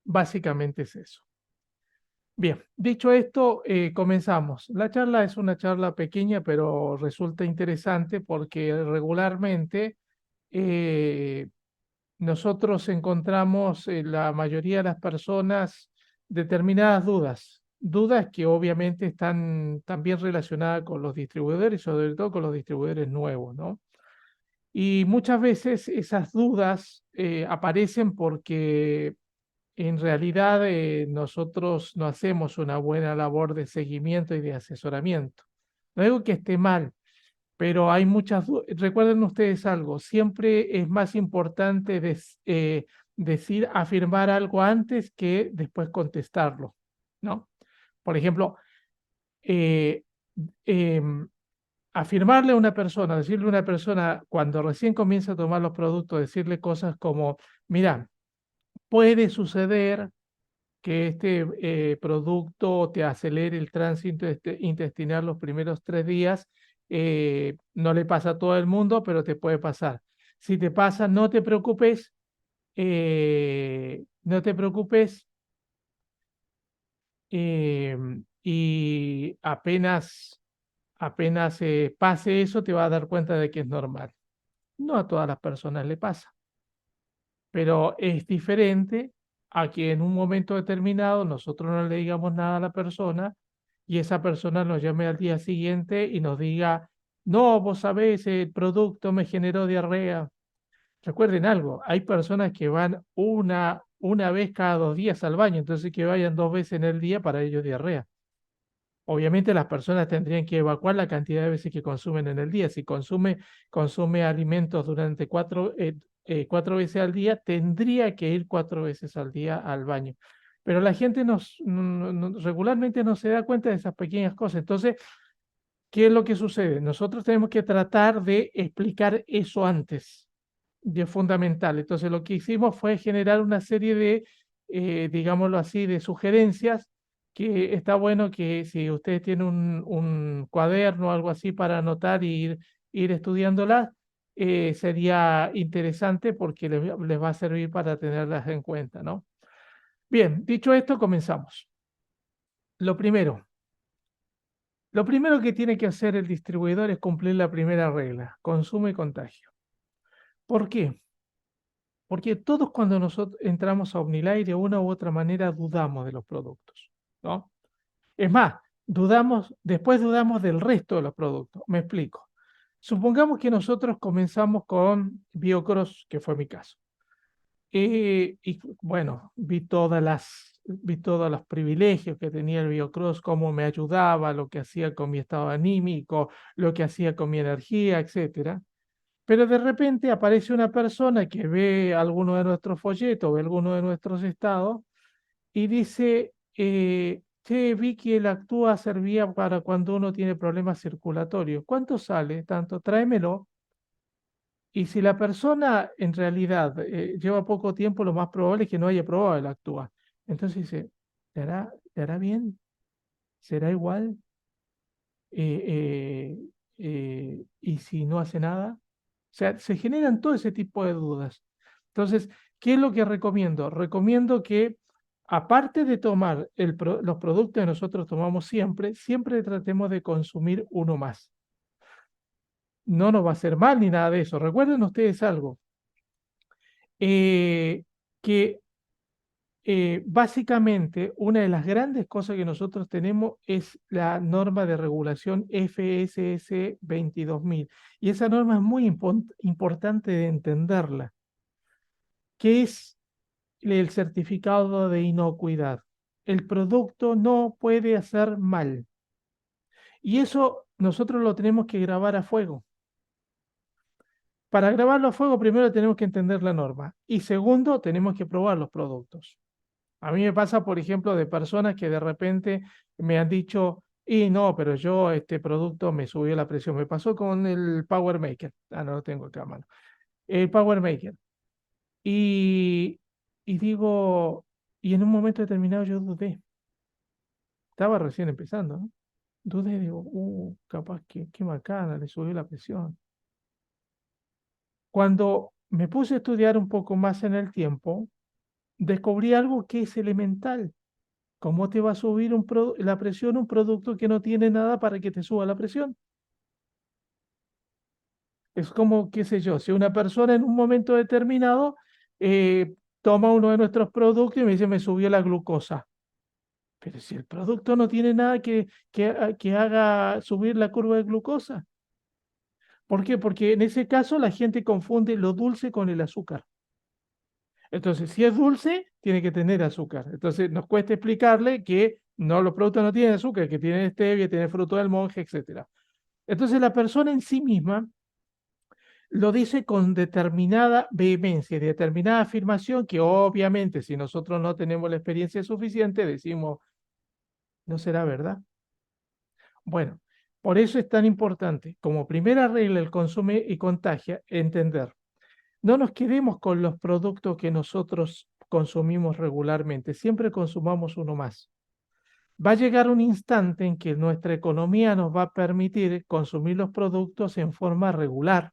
Básicamente es eso. Bien, dicho esto, comenzamos. La charla es una charla pequeña, pero resulta interesante porque regularmente eh, nosotros encontramos en la mayoría de las personas determinadas dudas, dudas que obviamente están también relacionadas con los distribuidores, sobre todo con los distribuidores nuevos, ¿no? Y muchas veces esas dudas aparecen porque en realidad nosotros no hacemos una buena labor de seguimiento y de asesoramiento. No digo que esté mal, pero hay muchas dudas. Recuerden ustedes algo, siempre es más importante decir, afirmar algo antes que después contestarlo, ¿no? Por ejemplo, eh, em, afirmarle a una persona, decirle a una persona cuando recién comienza a tomar los productos, decirle cosas como, mira, puede suceder que este producto te acelere el tránsito intestinal los primeros 3 días. No le pasa a todo el mundo, pero te puede pasar. Si te pasa, no te preocupes, no te preocupes, y apenas pase eso, te vas a dar cuenta de que es normal. No a todas las personas le pasa, pero es diferente a que en un momento determinado nosotros no le digamos nada a la persona y esa persona nos llame al día siguiente y nos diga, no, vos sabés, el producto me generó diarrea. Recuerden algo, hay personas que van una vez cada 2 días al baño, entonces que vayan 2 veces en el día para ellos diarrea. Obviamente las personas tendrían que evacuar la cantidad de veces que consumen en el día. Si consume alimentos durante 4 veces al día, tendría que ir 4 veces al día al baño. Pero la gente regularmente no se da cuenta de esas pequeñas cosas. Entonces, ¿qué es lo que sucede? Nosotros tenemos que tratar de explicar eso antes, y es fundamental. Entonces, lo que hicimos fue generar una serie de, digámoslo así, de sugerencias que está bueno que si ustedes tienen un cuaderno o algo así para anotar y ir estudiándolas, sería interesante porque les va a servir para tenerlas en cuenta, ¿no? Bien, dicho esto, comenzamos. Lo primero, lo primero que tiene que hacer el distribuidor es cumplir la primera regla, consumo y contagio. ¿Por qué? Porque todos cuando nosotros entramos a OmniLife de una u otra manera dudamos de los productos, ¿no? Es más, después dudamos del resto de los productos. Me explico. Supongamos que nosotros comenzamos con BioCross, que fue mi caso. Y bueno, vi todos los privilegios que tenía el BioCross, cómo me ayudaba, lo que hacía con mi estado anímico, lo que hacía con mi energía, etcétera. Pero de repente aparece una persona que ve alguno de nuestros folletos, ve alguno de nuestros estados y dice, che, vi que el Actúa servía para cuando uno tiene problemas circulatorios. ¿Cuánto sale? Tanto, tráemelo. Y si la persona en realidad lleva poco tiempo, lo más probable es que no haya probado el Actúa. Entonces dice, ¿te hará bien? ¿Será igual? ¿Y si no hace nada? O sea, se generan todo ese tipo de dudas. Entonces, ¿qué es lo que recomiendo? Recomiendo que, aparte de tomar los productos que nosotros tomamos siempre, siempre tratemos de consumir uno más. No nos va a hacer mal ni nada de eso. Recuerden ustedes algo, eh, que básicamente, una de las grandes cosas que nosotros tenemos es la norma de regulación FSS 22000. Y esa norma es muy importante de entenderla, que es el certificado de inocuidad. El producto no puede hacer mal. Y eso nosotros lo tenemos que grabar a fuego. Para grabarlo a fuego, primero tenemos que entender la norma. Y segundo, tenemos que probar los productos. A mí me pasa, por ejemplo, de personas que de repente me han dicho, y no, pero yo este producto me subió la presión. Me pasó con el Power Maker. Ah, no lo tengo acá a mano. El Power Maker. Y, y digo, y en un momento determinado yo dudé. Estaba recién empezando, ¿no? Dudé, digo, capaz que qué macana, le subió la presión. Cuando me puse a estudiar un poco más en el tiempo, descubrí algo que es elemental. ¿Cómo te va a subir la presión un producto que no tiene nada para que te suba la presión? Es como, qué sé yo, si una persona en un momento determinado toma uno de nuestros productos y me dice, me subió la glucosa. Pero si el producto no tiene nada que haga subir la curva de glucosa. ¿Por qué? Porque en ese caso la gente confunde lo dulce con el azúcar. Entonces, si es dulce, tiene que tener azúcar. Entonces, nos cuesta explicarle que no, los productos no tienen azúcar, que tienen stevia, tienen fruto del monje, etcétera. Entonces, la persona en sí misma lo dice con determinada vehemencia, determinada afirmación, que obviamente si nosotros no tenemos la experiencia suficiente, decimos, no será verdad. Bueno, por eso es tan importante, como primera regla del consume y contagia, entender. No nos quedemos con los productos que nosotros consumimos regularmente, siempre consumamos uno más. Va a llegar un instante en que nuestra economía nos va a permitir consumir los productos en forma regular.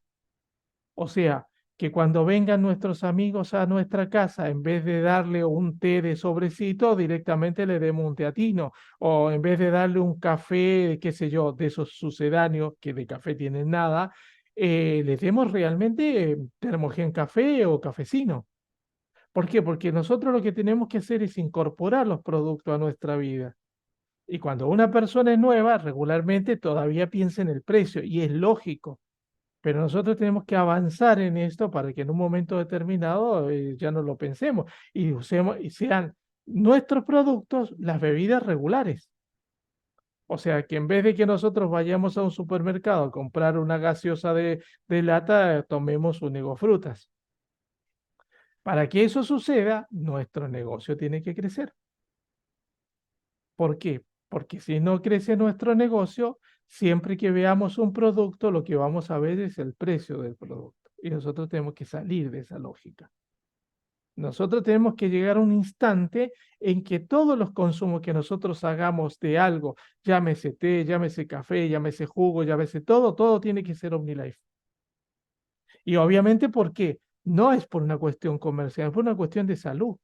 O sea, que cuando vengan nuestros amigos a nuestra casa, en vez de darle un té de sobrecito, directamente le demos un teatino. O en vez de darle un café, qué sé yo, de esos sucedáneos que de café tienen nada, le demos realmente termogen café o cafecino. ¿Por qué? Porque nosotros lo que tenemos que hacer es incorporar los productos a nuestra vida. Y cuando una persona es nueva, regularmente todavía piensa en el precio, y es lógico. Pero nosotros tenemos que avanzar en esto para que en un momento determinado ya no lo pensemos y usemos y sean nuestros productos las bebidas regulares. O sea, que en vez de que nosotros vayamos a un supermercado a comprar una gaseosa de lata, tomemos un negofrutas. Para que eso suceda, nuestro negocio tiene que crecer. ¿Por qué? Porque si no crece nuestro negocio, siempre que veamos un producto, lo que vamos a ver es el precio del producto. Y nosotros tenemos que salir de esa lógica. Nosotros tenemos que llegar a un instante en que todos los consumos que nosotros hagamos de algo, llámese té, llámese café, llámese jugo, llámese todo, todo tiene que ser OmniLife. Y obviamente, ¿por qué? No es por una cuestión comercial, es por una cuestión de salud.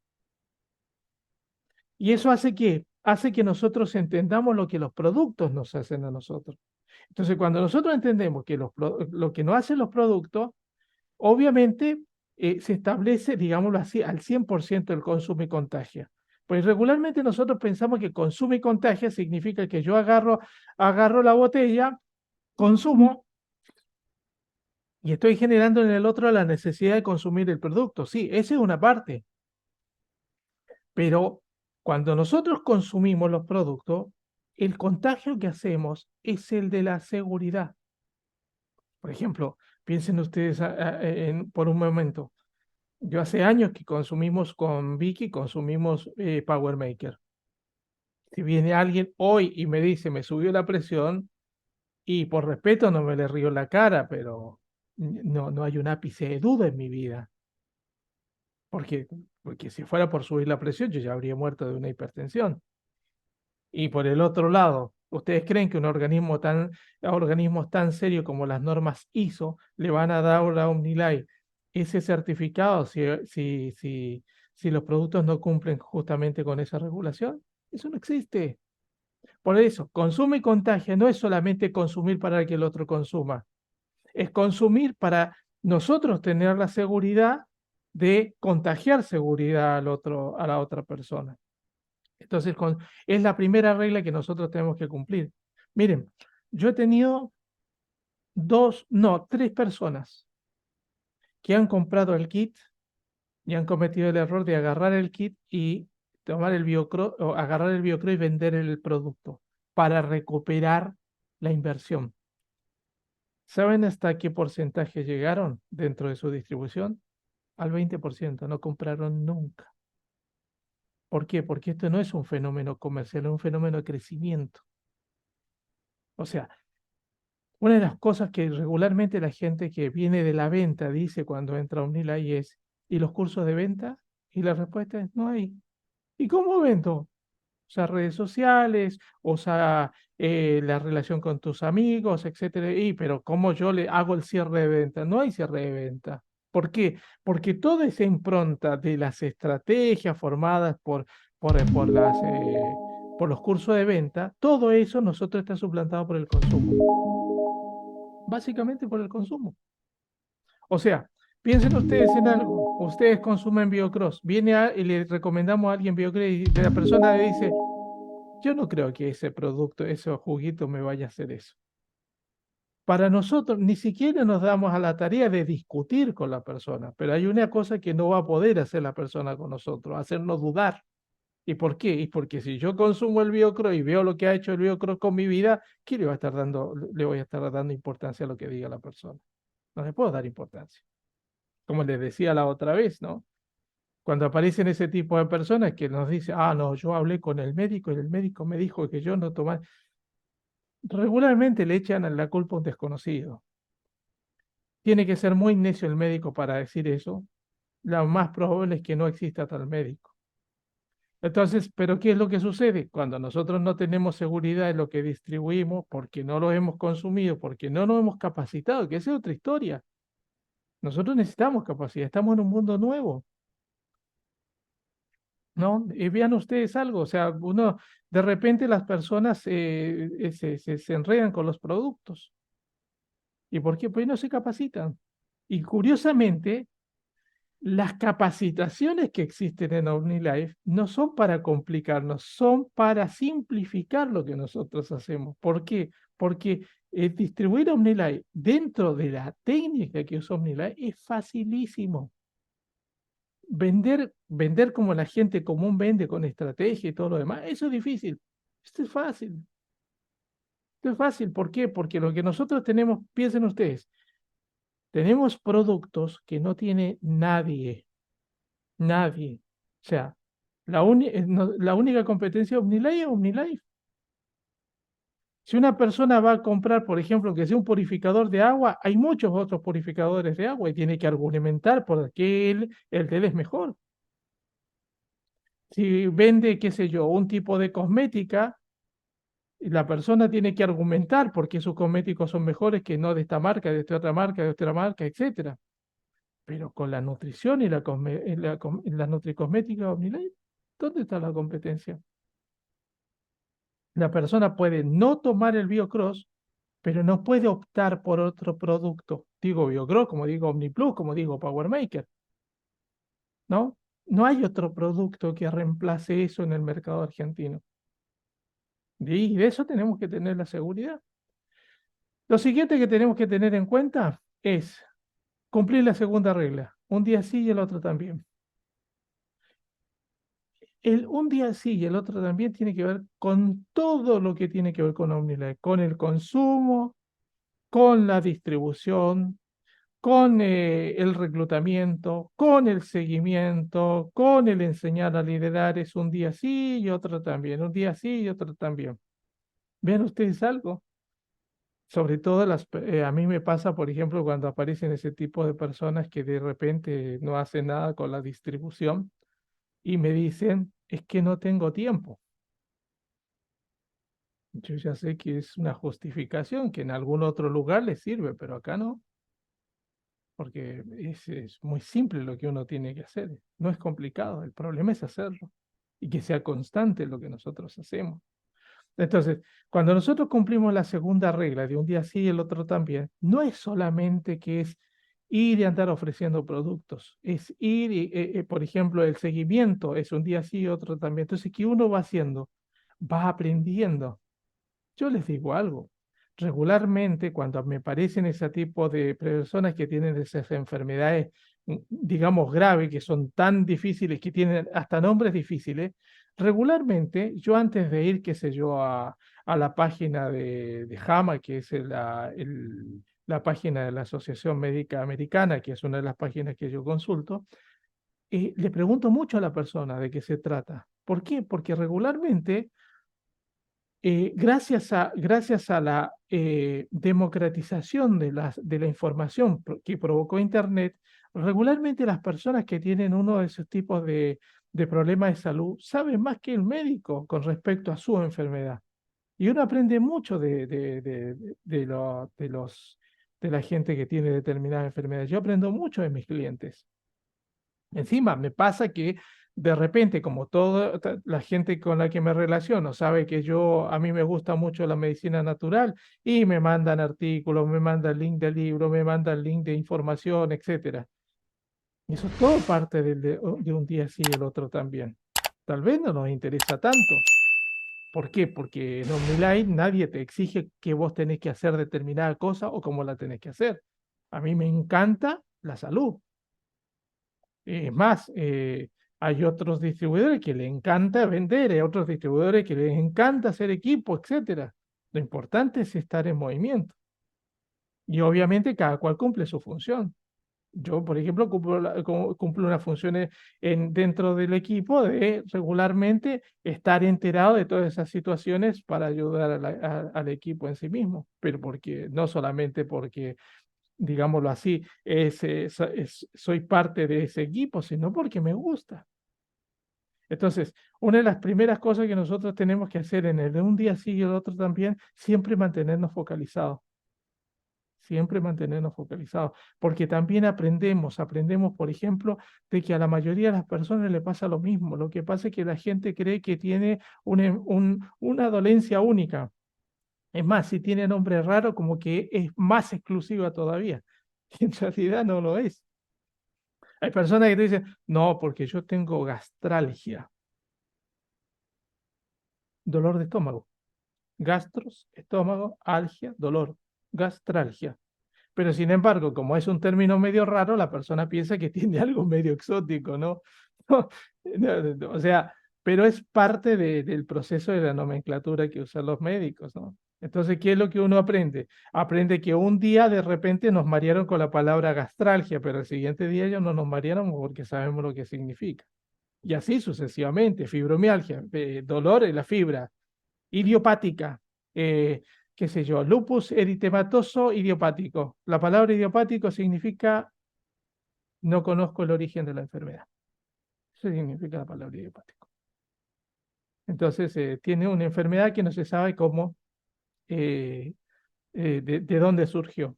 Y eso hace que nosotros entendamos lo que los productos nos hacen a nosotros. Entonces, cuando nosotros entendemos que lo que nos hacen los productos, obviamente se establece, digámoslo así, al 100% el consumo y contagia. Pues regularmente nosotros pensamos que consumo y contagia significa que yo agarro la botella, consumo y estoy generando en el otro la necesidad de consumir el producto. Sí, esa es una parte. Pero cuando nosotros consumimos los productos, el contagio que hacemos es el de la seguridad. Por ejemplo, piensen ustedes por un momento. Yo hace años que consumimos con Vicky, consumimos Power Maker. Si viene alguien hoy y me dice, me subió la presión, y por respeto no me le río la cara, pero no hay un ápice de duda en mi vida. Porque, porque si fuera por subir la presión, yo ya habría muerto de una hipertensión. Y por el otro lado, ¿ustedes creen que a organismos tan serios como las normas ISO le van a dar a OmniLife ese certificado si los productos no cumplen justamente con esa regulación? Eso no existe. Por eso, consume y contagia no es solamente consumir para que el otro consuma, es consumir para nosotros tener la seguridad de contagiar seguridad al otro, a la otra persona. Entonces, es la primera regla que nosotros tenemos que cumplir. Miren, yo he tenido tres personas que han comprado el kit y han cometido el error de agarrar el kit y tomar el biocro o agarrar el biocro y vender el producto para recuperar la inversión. ¿Saben hasta qué porcentaje llegaron dentro de su distribución? Al 20%, no compraron nunca. ¿Por qué? Porque esto no es un fenómeno comercial, es un fenómeno de crecimiento. O sea, una de las cosas que regularmente la gente que viene de la venta dice cuando entra a Omnilay es, ¿y los cursos de venta? Y la respuesta es, no hay. ¿Y cómo vendo? O sea, redes sociales, o sea, la relación con tus amigos, etcétera. Pero ¿cómo yo le hago el cierre de venta? No hay cierre de venta. ¿Por qué? Porque toda esa impronta de las estrategias formadas por los cursos de venta, todo eso nosotros está suplantado por el consumo. Básicamente por el consumo. O sea, piensen ustedes en algo. Ustedes consumen Biocross. Y le recomendamos a alguien Biocross y la persona le dice, yo no creo que ese producto, ese juguito me vaya a hacer eso. Para nosotros ni siquiera nos damos a la tarea de discutir con la persona, pero hay una cosa que no va a poder hacer la persona con nosotros, hacernos dudar. ¿Y por qué? Y porque si yo consumo el Biocross y veo lo que ha hecho el Biocross con mi vida, ¿qué le voy a estar dando importancia a lo que diga la persona? No le puedo dar importancia. Como les decía la otra vez, ¿no? Cuando aparecen ese tipo de personas que nos dicen, ah, no, yo hablé con el médico y el médico me dijo que yo no tomaba. Regularmente le echan la culpa a un desconocido. Tiene que ser muy necio el médico para decir eso. Lo más probable es que no exista tal médico. Entonces, ¿pero qué es lo que sucede? Cuando nosotros no tenemos seguridad en lo que distribuimos, porque no lo hemos consumido, porque no nos hemos capacitado, que esa es otra historia. Nosotros necesitamos capacidad, estamos en un mundo nuevo, ¿no? Y vean ustedes algo, o sea, uno, de repente las personas se enredan con los productos. ¿Y por qué? Pues no se capacitan. Y curiosamente, las capacitaciones que existen en OmniLife no son para complicarnos, son para simplificar lo que nosotros hacemos. ¿Por qué? Porque distribuir OmniLife dentro de la técnica que usa OmniLife es facilísimo. Vender como la gente común vende con estrategia y todo lo demás, eso es difícil. Esto es fácil. Esto es fácil. ¿Por qué? Porque lo que nosotros tenemos, piensen ustedes, tenemos productos que no tiene nadie. Nadie. O sea, la única competencia de OmniLife es OmniLife. Si una persona va a comprar, por ejemplo, que sea un purificador de agua, hay muchos otros purificadores de agua y tiene que argumentar por qué el de él es mejor. Si vende, qué sé yo, un tipo de cosmética, la persona tiene que argumentar por qué sus cosméticos son mejores que no de esta marca, de esta otra marca, etcétera. Pero con la nutrición y la nutricosmética OmniLife, ¿dónde está la competencia? La persona puede no tomar el Biocross, pero no puede optar por otro producto. Digo Biocross, como digo OmniPlus, como digo Power Maker, ¿no? No hay otro producto que reemplace eso en el mercado argentino. Y de eso tenemos que tener la seguridad. Lo siguiente que tenemos que tener en cuenta es cumplir la segunda regla. Un día sí y el otro también. Un día sí y el otro también tiene que ver con todo lo que tiene que ver con OmniLife, con el consumo, con la distribución, con el reclutamiento, con el seguimiento, con el enseñar a liderar. Es un día sí y otro también, un día sí y otro también. ¿Ven ustedes algo? Sobre todo a mí me pasa, por ejemplo, cuando aparecen ese tipo de personas que de repente no hacen nada con la distribución y me dicen, es que no tengo tiempo. Yo ya sé que es una justificación que en algún otro lugar les sirve, pero acá no, porque es muy simple lo que uno tiene que hacer. No es complicado, el problema es hacerlo y que sea constante lo que nosotros hacemos. Entonces, cuando nosotros cumplimos la segunda regla de un día sí y el otro también, no es solamente que es ir y andar ofreciendo productos, es ir y, por ejemplo, el seguimiento es un día sí y otro también. Entonces, ¿qué uno va haciendo? Va aprendiendo. Yo les digo algo. Regularmente, cuando me parecen ese tipo de personas que tienen esas enfermedades, digamos, graves, que son tan difíciles, que tienen hasta nombres difíciles, regularmente, yo antes de ir, qué sé yo, a la página de JAMA, que es la página de la Asociación Médica Americana, que es una de las páginas que yo consulto, le pregunto mucho a la persona de qué se trata. ¿Por qué? Porque regularmente gracias a la democratización de la información que provocó Internet, regularmente las personas que tienen uno de esos tipos de problemas de salud saben más que el médico con respecto a su enfermedad. Y uno aprende mucho de de la gente que tiene determinadas enfermedades. Yo aprendo mucho de mis clientes. Encima, me pasa que de repente, como toda la gente con la que me relaciono sabe que a mí me gusta mucho la medicina natural y me mandan artículos, me mandan link de libro, me mandan link de información, etcétera. Y eso es todo parte de un día sí y el otro también. Tal vez no nos interesa tanto. ¿Por qué? Porque en OmniLife nadie te exige que vos tenés que hacer determinada cosa o cómo la tenés que hacer. A mí me encanta la salud. Es más, hay otros distribuidores que les encanta vender, hay otros distribuidores que les encanta hacer equipo, etcétera. Lo importante es estar en movimiento. Y obviamente cada cual cumple su función. Yo, por ejemplo, cumplo unas funciones dentro del equipo de regularmente estar enterado de todas esas situaciones para ayudar al equipo en sí mismo, pero porque no solamente porque, digámoslo así, soy parte de ese equipo, sino porque me gusta. Entonces, una de las primeras cosas que nosotros tenemos que hacer en el de un día sí y el otro también, siempre mantenernos focalizados. Siempre mantenernos focalizados, porque también aprendemos, por ejemplo, de que a la mayoría de las personas le pasa lo mismo. Lo que pasa es que la gente cree que tiene una dolencia única. Es más, si tiene nombre raro, como que es más exclusiva todavía. Y en realidad no lo es. Hay personas que te dicen, no, porque yo tengo gastralgia, dolor de estómago. Gastros, estómago, algia, dolor, gastralgia. Pero sin embargo, como es un término medio raro, la persona piensa que tiene algo medio exótico, ¿no? O sea, pero es parte del proceso de la nomenclatura que usan los médicos, ¿no? Entonces, ¿qué es lo que uno aprende? Aprende que un día de repente nos marearon con la palabra gastralgia, pero el siguiente día ya no nos marearon porque sabemos lo que significa. Y así sucesivamente, fibromialgia, dolor en la fibra, idiopática, qué sé yo, lupus eritematoso idiopático. La palabra idiopático significa no conozco el origen de la enfermedad. Eso significa la palabra idiopático. Entonces, tiene una enfermedad que no se sabe cómo, eh, de dónde surgió.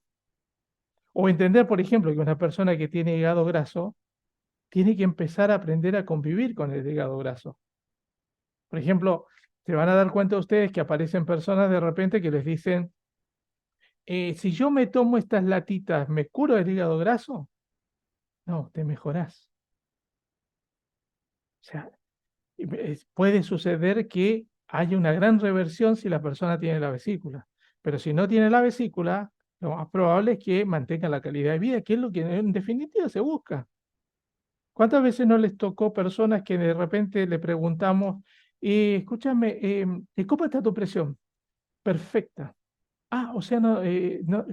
O entender, por ejemplo, que una persona que tiene hígado graso tiene que empezar a aprender a convivir con el hígado graso. Por ejemplo, se van a dar cuenta ustedes que aparecen personas de repente que les dicen, si yo me tomo estas latitas, ¿me curo del hígado graso? No, te mejorás. O sea, puede suceder que haya una gran reversión si la persona tiene la vesícula, pero si no tiene la vesícula, lo más probable es que mantenga la calidad de vida, que es lo que en definitiva se busca. ¿Cuántas veces no les tocó personas que de repente le preguntamos, escúchame, ¿cómo está tu presión? Perfecta. Ah, o sea, no,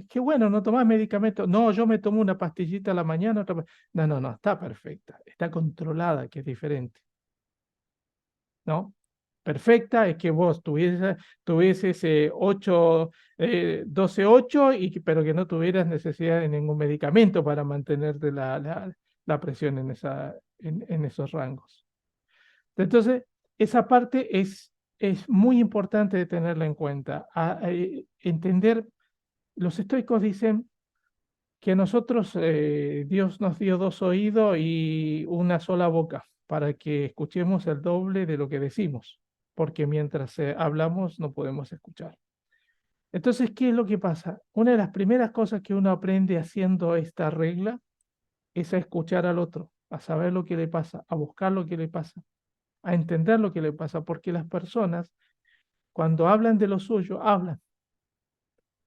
qué bueno, no tomás medicamentos. No, yo me tomo una pastillita a la mañana. No, no, no, está perfecta, está controlada, que es diferente, ¿no? Perfecta es que vos tuvieses 12,8, pero que no tuvieras necesidad de ningún medicamento para mantenerte la presión en esos rangos. Entonces, esa parte es muy importante de tenerla en cuenta. Entender, los estoicos dicen que a nosotros Dios nos dio dos oídos y una sola boca para que escuchemos el doble de lo que decimos, porque mientras hablamos no podemos escuchar. Entonces, ¿qué es lo que pasa? Una de las primeras cosas que uno aprende haciendo esta regla es a escuchar al otro, a saber lo que le pasa, a buscar lo que le pasa, a entender lo que le pasa, porque las personas, cuando hablan de lo suyo, hablan.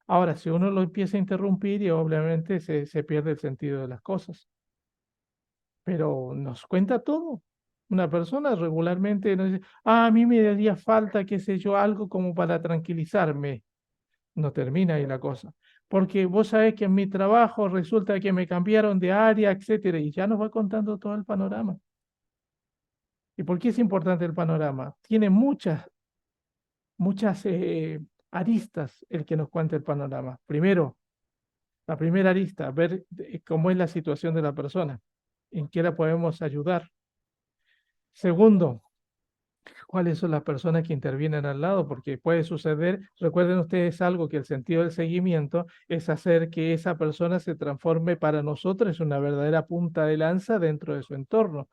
Ahora, si uno lo empieza a interrumpir, y obviamente se pierde el sentido de las cosas. Pero nos cuenta todo. Una persona regularmente nos dice, a mí me daría falta, qué sé yo, algo como para tranquilizarme. No termina ahí la cosa. Porque vos sabés que en mi trabajo resulta que me cambiaron de área, etcétera, y ya nos va contando todo el panorama. ¿Y por qué es importante el panorama? Tiene muchas aristas el que nos cuente el panorama. Primero, la primera arista, ver cómo es la situación de la persona, en qué la podemos ayudar. Segundo, cuáles son las personas que intervienen al lado, porque puede suceder, recuerden ustedes algo, que el sentido del seguimiento es hacer que esa persona se transforme para nosotros en una verdadera punta de lanza dentro de su entorno.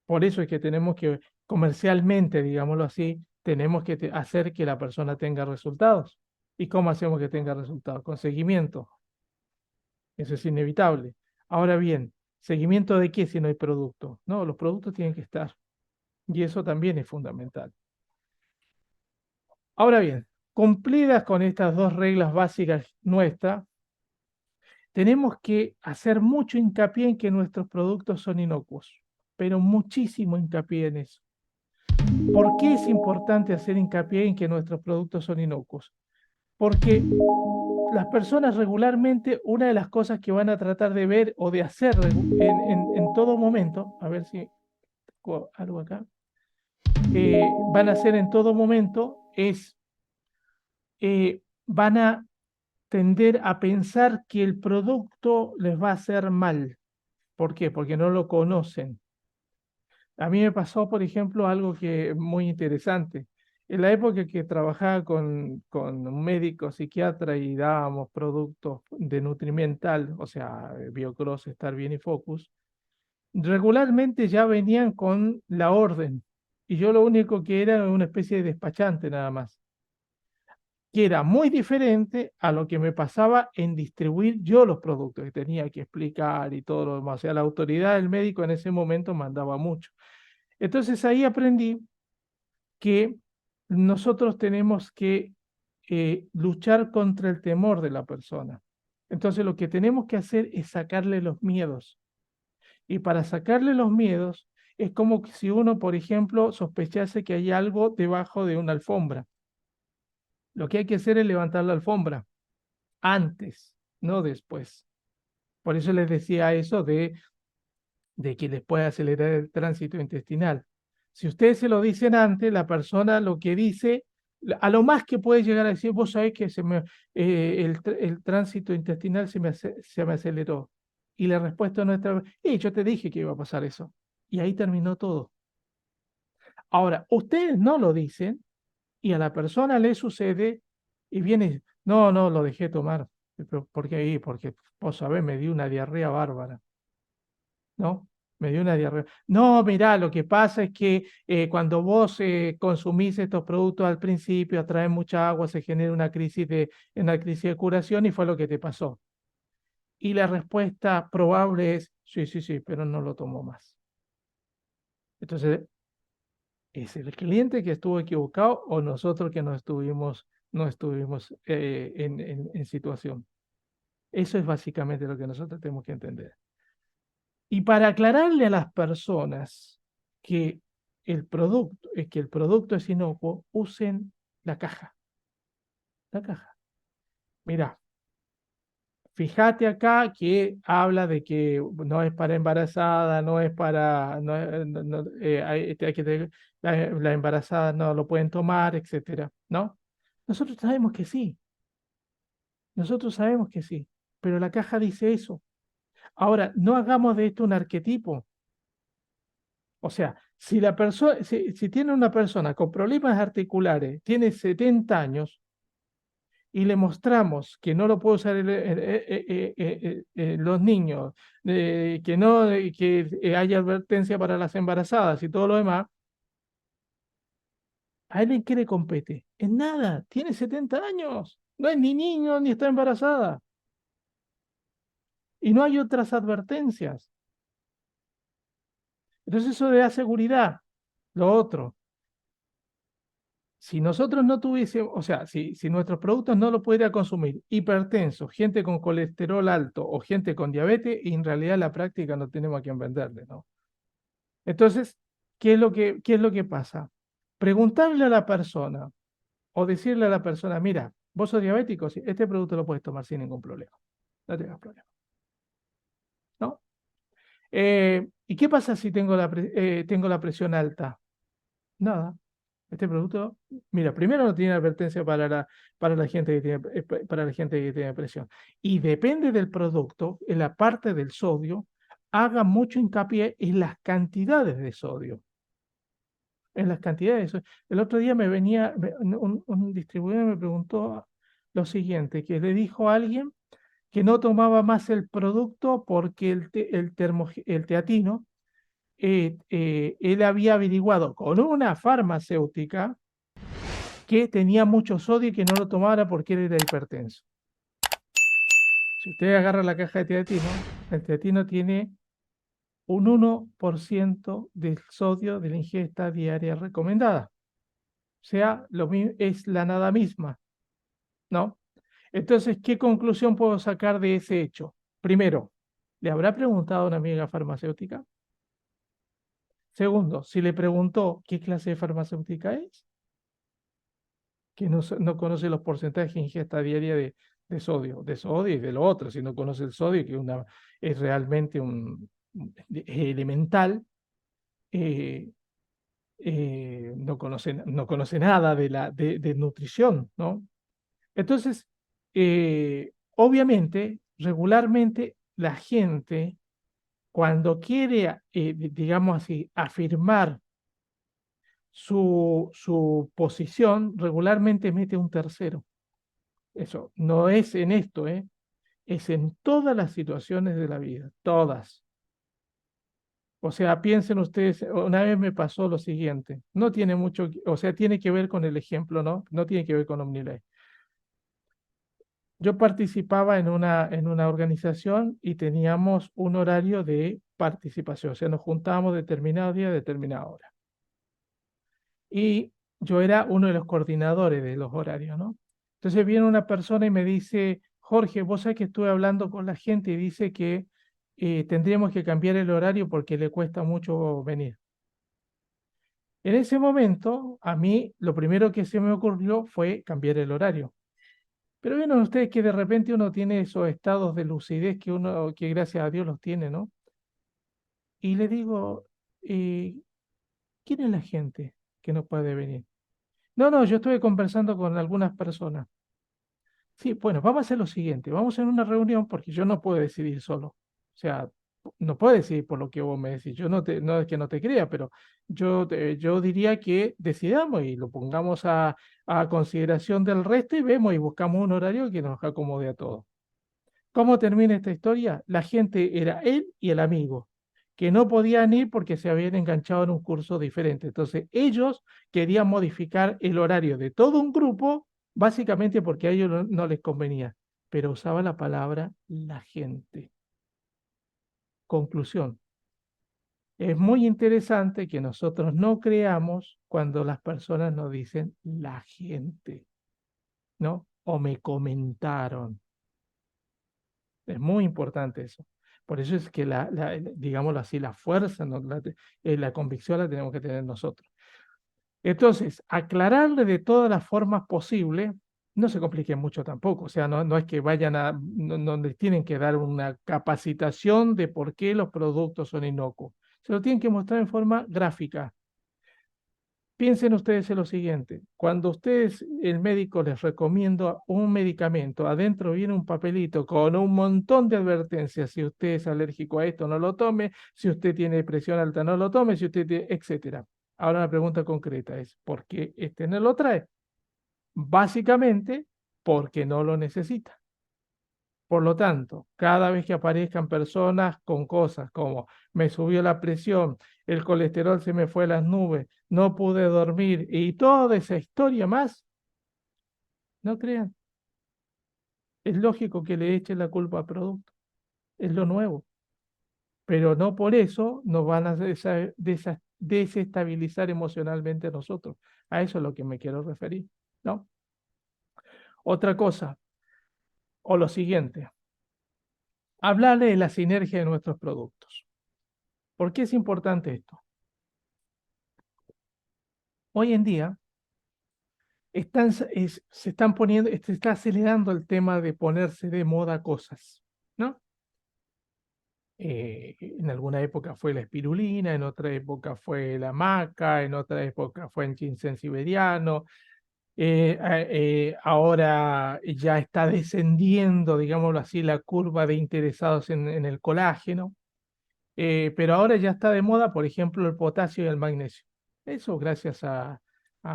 Por eso es que tenemos que, comercialmente, digámoslo así, tenemos que hacer que la persona tenga resultados. ¿Y cómo hacemos que tenga resultados? Con seguimiento. Eso es inevitable. Ahora bien, ¿seguimiento de qué si no hay producto? No, los productos tienen que estar. Y eso también es fundamental. Ahora bien, cumplidas con estas dos reglas básicas nuestras, tenemos que hacer mucho hincapié en que nuestros productos son inocuos, pero muchísimo hincapié en eso. ¿Por qué es importante hacer hincapié en que nuestros productos son inocuos? Porque las personas regularmente, una de las cosas que van a tratar de ver o de hacer en todo momento, a ver si tengo algo acá, van a hacer en todo momento es, van a tender a pensar que el producto les va a hacer mal. ¿Por qué? Porque no lo conocen. A mí me pasó, por ejemplo, algo que muy interesante. En la época que trabajaba con un médico psiquiatra y dábamos productos de Nutrimental, o sea, Biocross, Estar Bien y Focus, regularmente ya venían con la orden. Y yo lo único que era una especie de despachante nada más, que era muy diferente a lo que me pasaba en distribuir yo los productos, que tenía que explicar y todo lo demás. O sea, la autoridad del médico en ese momento mandaba mucho. Entonces ahí aprendí que nosotros tenemos que luchar contra el temor de la persona. Entonces lo que tenemos que hacer es sacarle los miedos. Y para sacarle los miedos es como si uno, por ejemplo, sospechase que hay algo debajo de una alfombra. Lo que hay que hacer es levantar la alfombra antes, no después. Por eso les decía eso de que les puede acelerar el tránsito intestinal. Si ustedes se lo dicen antes, la persona lo que dice, a lo más que puede llegar a decir, vos sabés que el tránsito intestinal se me aceleró. Y la respuesta nuestra, yo te dije que iba a pasar eso. Y ahí terminó todo. Ahora, ustedes no lo dicen y a la persona le sucede y viene, no, no, lo dejé tomar. Pero, ¿por qué ahí? Porque, vos sabés, me dio una diarrea bárbara. ¿No? Me dio una diarrea. No, mirá, lo que pasa es que cuando vos consumís estos productos al principio, atraen mucha agua, se genera una crisis de curación y fue lo que te pasó. Y la respuesta probable es, sí, sí, sí, pero no lo tomo más. Entonces, ¿es el cliente que estuvo equivocado o nosotros que no estuvimos en situación? Eso es básicamente lo que nosotros tenemos que entender. Y para aclararle a las personas que que el producto es inocuo, usen la caja. La caja. Mira, fíjate acá que habla de que no es para embarazada, no es para, no, hay que la embarazada no lo pueden tomar, etcétera, ¿no? Nosotros sabemos que sí, nosotros sabemos que sí, pero la caja dice eso. Ahora, no hagamos de esto un arquetipo. O sea, si tiene una persona con problemas articulares, tiene 70 años, y le mostramos que no lo puede usar los niños, que no, que haya advertencia para las embarazadas y todo lo demás, ¿a él en qué le compete? En nada, tiene 70 años, no es ni niño ni está embarazada. Y no hay otras advertencias. Entonces eso le da seguridad. Lo otro, si nosotros no tuviésemos, o sea, si nuestros productos no lo pudiera consumir hipertensos, gente con colesterol alto o gente con diabetes, y en realidad en la práctica no tenemos a quién venderle, ¿no? Entonces, qué es lo que pasa? Preguntarle a la persona o decirle a la persona, mira, vos sos diabético, sí, este producto lo puedes tomar sin ningún problema, no tengas problema, ¿no? ¿Y qué pasa si tengo la presión alta? Nada. Este producto, mira, primero no tiene advertencia para la gente que tiene, para la gente que tiene presión. Y depende del producto, en la parte del sodio, haga mucho hincapié en las cantidades de sodio. en las cantidades. El otro día me venía, un distribuidor me preguntó lo siguiente, que le dijo a alguien que no tomaba más el producto porque el teatino, él había averiguado con una farmacéutica que tenía mucho sodio y que no lo tomara porque él era hipertenso. Si usted agarra la caja de teatino, el teatino tiene un 1% del sodio de la ingesta diaria recomendada. O sea, es la nada misma, ¿no? Entonces, ¿qué conclusión puedo sacar de ese hecho? Primero, ¿le habrá preguntado a una amiga farmacéutica? Segundo, si le preguntó qué clase de farmacéutica es, que no conoce los porcentajes de ingesta diaria de sodio y de lo otro, si no conoce el sodio, que es realmente es elemental, eh, no conoce nada de nutrición, ¿no? Entonces, obviamente, regularmente la gente, cuando quiere, digamos así, afirmar su posición, regularmente mete un tercero. Eso no es en esto, ¿eh? Es en todas las situaciones de la vida, todas. O sea, piensen ustedes, una vez me pasó lo siguiente, no tiene mucho, o sea, tiene que ver con el ejemplo, ¿no? No tiene que ver con Omnilay. Yo participaba en una organización y teníamos un horario de participación, o sea, nos juntábamos determinado día, determinada hora. Y yo era uno de los coordinadores de los horarios, ¿no? Entonces viene una persona y me dice, Jorge, vos sabés que estuve hablando con la gente y dice que tendríamos que cambiar el horario porque le cuesta mucho venir. En ese momento, a mí lo primero que se me ocurrió fue cambiar el horario. Pero vieron ustedes que de repente uno tiene esos estados de lucidez que gracias a Dios los tiene, ¿no? Y le digo, eh, ¿quién es la gente que no puede venir? No, no, yo estuve conversando con algunas personas. Sí, bueno, vamos a hacer lo siguiente, vamos en una reunión porque yo no puedo decidir solo. O sea, no puedo decidir por lo que vos me decís. Yo no es que no te crea, pero yo diría que decidamos y lo pongamos a consideración del resto y vemos y buscamos un horario que nos acomode a todos. ¿Cómo termina esta historia? La gente era él y el amigo, que no podían ir porque se habían enganchado en un curso diferente. Entonces, ellos querían modificar el horario de todo un grupo, básicamente porque a ellos no les convenía, pero usaba la palabra la gente. Conclusión. Es muy interesante que nosotros no creamos cuando las personas nos dicen la gente, ¿no? O me comentaron. Es muy importante eso. Por eso es que digámoslo así, la fuerza, ¿no? La convicción la tenemos que tener nosotros. Entonces, aclararle de todas las formas posibles, no se compliquen mucho tampoco. O sea, no es que no les tienen que dar una capacitación de por qué los productos son inocuos. Se lo tienen que mostrar en forma gráfica. Piensen ustedes en lo siguiente, cuando ustedes, el médico les recomienda un medicamento, adentro viene un papelito con un montón de advertencias, si usted es alérgico a esto, no lo tome, si usted tiene presión alta, no lo tome, si usted tiene, etcétera. Ahora la pregunta concreta es, ¿por qué este no lo trae? Básicamente, porque no lo necesita. Por lo tanto, cada vez que aparezcan personas con cosas como me subió la presión, el colesterol se me fue a las nubes, no pude dormir y toda esa historia más, no crean, es lógico que le echen la culpa al producto, es lo nuevo, pero no por eso nos van a desestabilizar emocionalmente a nosotros. A eso es lo que me quiero referir, ¿no? Otra cosa, o lo siguiente, hablarle de la sinergia de nuestros productos. ¿Por qué es importante esto? Hoy en día se están poniendo, se está acelerando el tema de ponerse de moda cosas, ¿no? En alguna época fue la espirulina, en otra época fue la maca, en otra época fue el ginseng siberiano, ahora ya está descendiendo, digámoslo así, la curva de interesados en el colágeno, pero ahora ya está de moda, por ejemplo, el potasio y el magnesio. Eso gracias a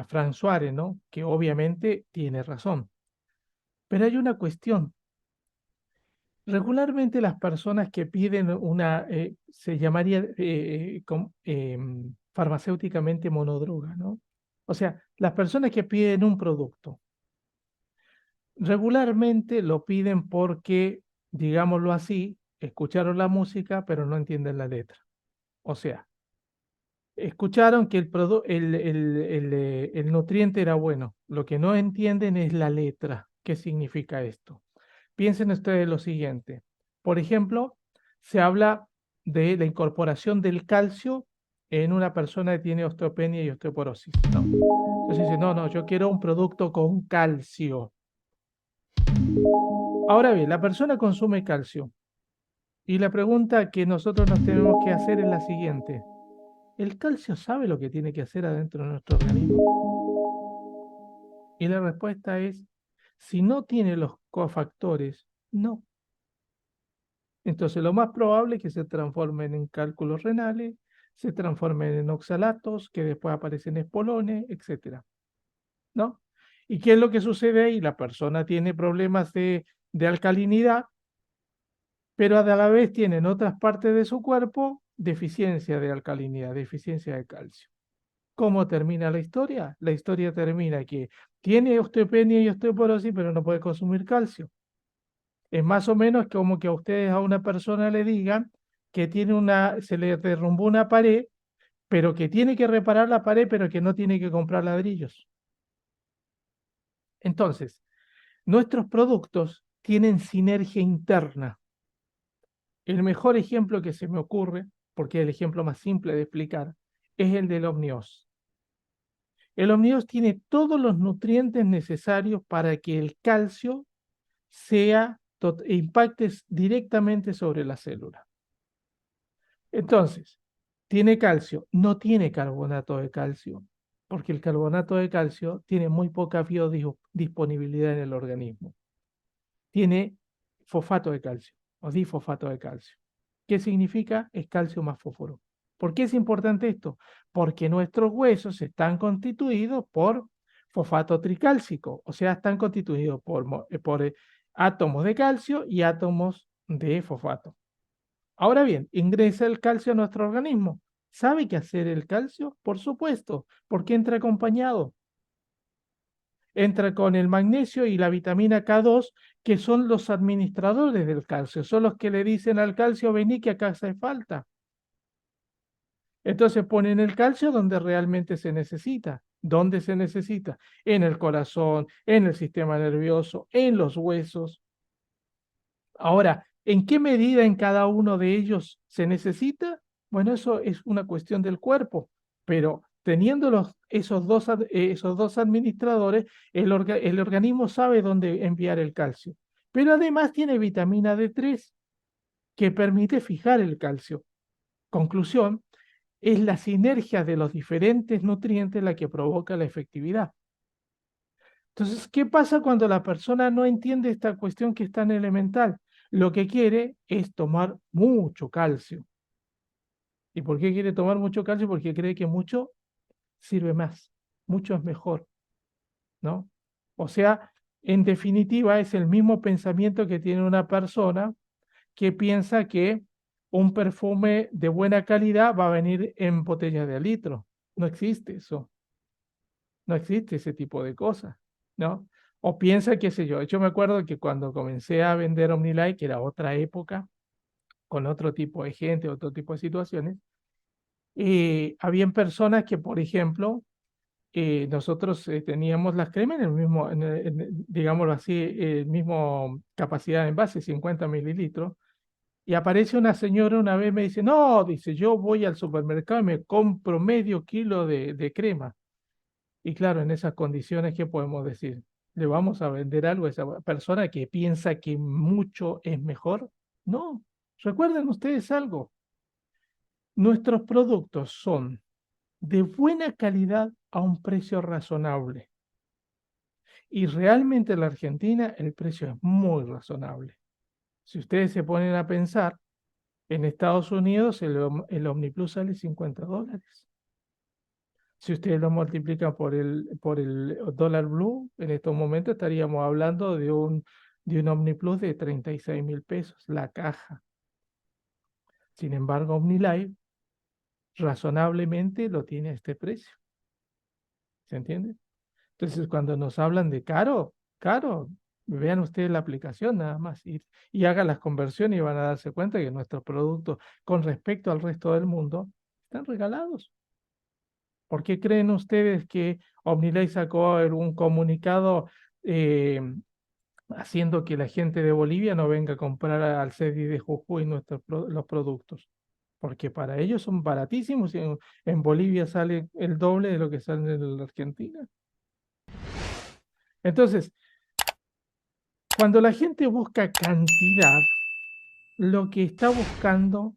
Frank Suárez, ¿no? Que obviamente tiene razón. Pero hay una cuestión. Regularmente las personas que piden se llamaría farmacéuticamente monodroga, ¿no? O sea, las personas que piden un producto, regularmente lo piden porque, digámoslo así, escucharon la música pero no entienden la letra. O sea, escucharon que el nutriente era bueno. Lo que no entienden es la letra. ¿Qué significa esto? Piensen ustedes lo siguiente. Por ejemplo, se habla de la incorporación del calcio en una persona que tiene osteopenia y osteoporosis, ¿no? Entonces dice, no, no, yo quiero un producto con calcio. Ahora bien, la persona consume calcio y la pregunta que nosotros nos tenemos que hacer es la siguiente. ¿El calcio sabe lo que tiene que hacer adentro de nuestro organismo? Y la respuesta es, si no tiene los cofactores, no. Entonces, lo más probable es que se transformen en cálculos renales, se transformen en oxalatos, que después aparecen espolones, etcétera, ¿no? ¿Y qué es lo que sucede ahí? La persona tiene problemas de alcalinidad, pero a la vez tiene en otras partes de su cuerpo deficiencia de alcalinidad, deficiencia de calcio. ¿Cómo termina la historia? La historia termina que tiene osteopenia y osteoporosis, pero no puede consumir calcio. Es más o menos como que a ustedes a una persona le digan que se le derrumbó una pared, pero que tiene que reparar la pared, pero que no tiene que comprar ladrillos. Entonces, nuestros productos tienen sinergia interna. El mejor ejemplo que se me ocurre, porque es el ejemplo más simple de explicar, es el del Omnios. El Omnios tiene todos los nutrientes necesarios para que el calcio impacte directamente sobre la célula. Entonces, tiene calcio, no tiene carbonato de calcio, porque el carbonato de calcio tiene muy poca biodisponibilidad en el organismo. Tiene fosfato de calcio o difosfato de calcio. ¿Qué significa? Es calcio más fósforo. ¿Por qué es importante esto? Porque nuestros huesos están constituidos por fosfato tricálcico, o sea, están constituidos por átomos de calcio y átomos de fosfato. Ahora bien, ingresa el calcio a nuestro organismo. ¿Sabe qué hacer el calcio? Por supuesto, porque entra acompañado. Entra con el magnesio y la vitamina K2, que son los administradores del calcio, son los que le dicen al calcio, vení que acá hace falta. Entonces ponen el calcio donde realmente se necesita. ¿Dónde se necesita? En el corazón, en el sistema nervioso, en los huesos. Ahora, ¿en qué medida en cada uno de ellos se necesita? Bueno, eso es una cuestión del cuerpo, pero teniendo esos dos administradores, el organismo sabe dónde enviar el calcio. Pero además tiene vitamina D3 que permite fijar el calcio. Conclusión, es la sinergia de los diferentes nutrientes la que provoca la efectividad. Entonces, ¿qué pasa cuando la persona no entiende esta cuestión que es tan elemental? Lo que quiere es tomar mucho calcio. ¿Y por qué quiere tomar mucho calcio? Porque cree que mucho sirve más, mucho es mejor, ¿no? O sea, en definitiva, es el mismo pensamiento que tiene una persona que piensa que un perfume de buena calidad va a venir en botella de litro. No existe eso. No existe ese tipo de cosas, ¿no? O piensa, qué sé yo, me acuerdo que cuando comencé a vender OmniLife, que era otra época, con otro tipo de gente, otro tipo de situaciones, habían personas que, por ejemplo, nosotros teníamos las cremas en el mismo, digámoslo así, el mismo capacidad de envase, 50 mililitros, y aparece una señora una vez me dice, no, dice, yo voy al supermercado y me compro medio kilo de crema. Y claro, en esas condiciones, ¿qué podemos decir? ¿Le vamos a vender algo a esa persona que piensa que mucho es mejor? No. Recuerden ustedes algo. Nuestros productos son de buena calidad a un precio razonable. Y realmente en la Argentina el precio es muy razonable. Si ustedes se ponen a pensar, en Estados Unidos el OmniPlus sale $50. Si ustedes lo multiplican por el dólar blue, en estos momentos estaríamos hablando de un OmniPlus de 36.000 pesos, la caja. Sin embargo, OmniLife razonablemente lo tiene a este precio. ¿Se entiende? Entonces, cuando nos hablan de caro, caro, vean ustedes la aplicación nada más y hagan las conversiones y van a darse cuenta que nuestros productos con respecto al resto del mundo están regalados. ¿Por qué creen ustedes que OmniLife sacó un comunicado eh, haciendo que la gente de Bolivia no venga a comprar al CEDI de Jujuy los productos? Porque para ellos son baratísimos y en Bolivia sale el doble de lo que sale en la Argentina. Entonces, cuando la gente busca cantidad, lo que está buscando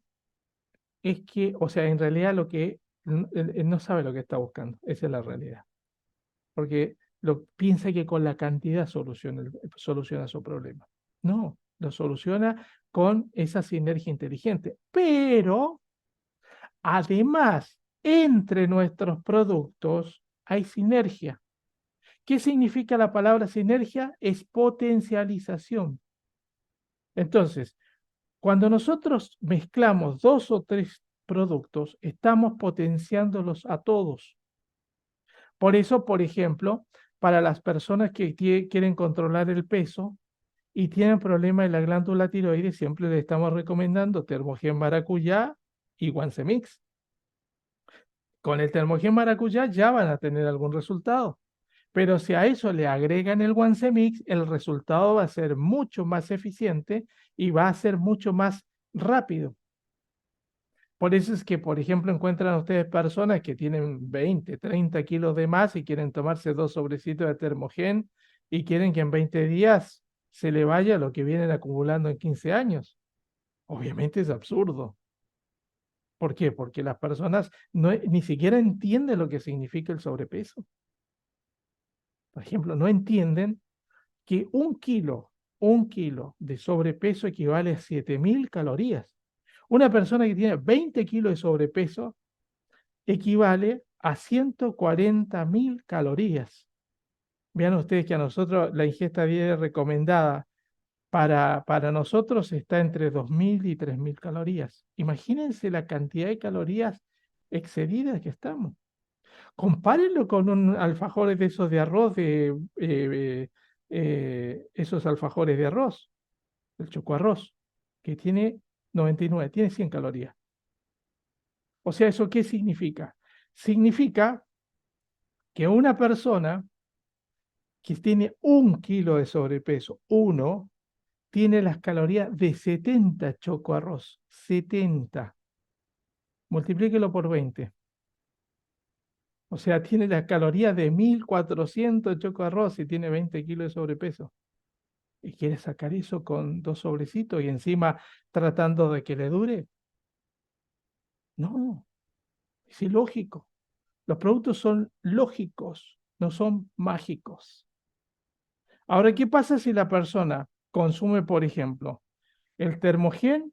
es que, o sea, en realidad lo que él no sabe lo que está buscando, esa es la realidad. Porque piensa que con la cantidad soluciona su problema. No, lo soluciona con esa sinergia inteligente. Pero, además, entre nuestros productos hay sinergia. ¿Qué significa la palabra sinergia? Es potencialización. Entonces, cuando nosotros mezclamos dos o tres productos, estamos potenciándolos a todos. Por eso, por ejemplo, para las personas que quieren controlar el peso y tienen problemas en la glándula tiroides, siempre les estamos recomendando Termogen Maracuyá y Guancemix. Con el Termogen Maracuyá ya van a tener algún resultado. Pero si a eso le agregan el Guancemix, el resultado va a ser mucho más eficiente y va a ser mucho más rápido. Por eso es que, por ejemplo, encuentran ustedes personas que tienen 20, 30 kilos de más y quieren tomarse 2 sobrecitos de Termogen y quieren que en 20 días se le vaya lo que vienen acumulando en 15 años. Obviamente es absurdo. ¿Por qué? Porque las personas ni siquiera entienden lo que significa el sobrepeso. Por ejemplo, no entienden que un kilo de sobrepeso equivale a 7.000 calorías. Una persona que tiene 20 kilos de sobrepeso equivale a 140.000 calorías. Vean ustedes que a nosotros la ingesta diaria recomendada para nosotros está entre 2.000 y 3.000 calorías. Imagínense la cantidad de calorías excedidas que estamos. Compárenlo con un alfajores de esos de arroz, esos alfajores de arroz, el chocoarroz, que tiene 99, tiene 100 calorías. O sea, ¿eso qué significa? Significa que una persona que tiene 1 kilo de sobrepeso, tiene las calorías de 70 chocoarroz, 70. Multiplíquelo por 20. O sea, tiene las calorías de 1.400 chocoarroz y tiene 20 kilos de sobrepeso. ¿Y quiere sacar eso con 2 sobrecitos y encima tratando de que le dure? No, es ilógico. Los productos son lógicos, no son mágicos. Ahora, ¿qué pasa si la persona consume, por ejemplo, el Termogen,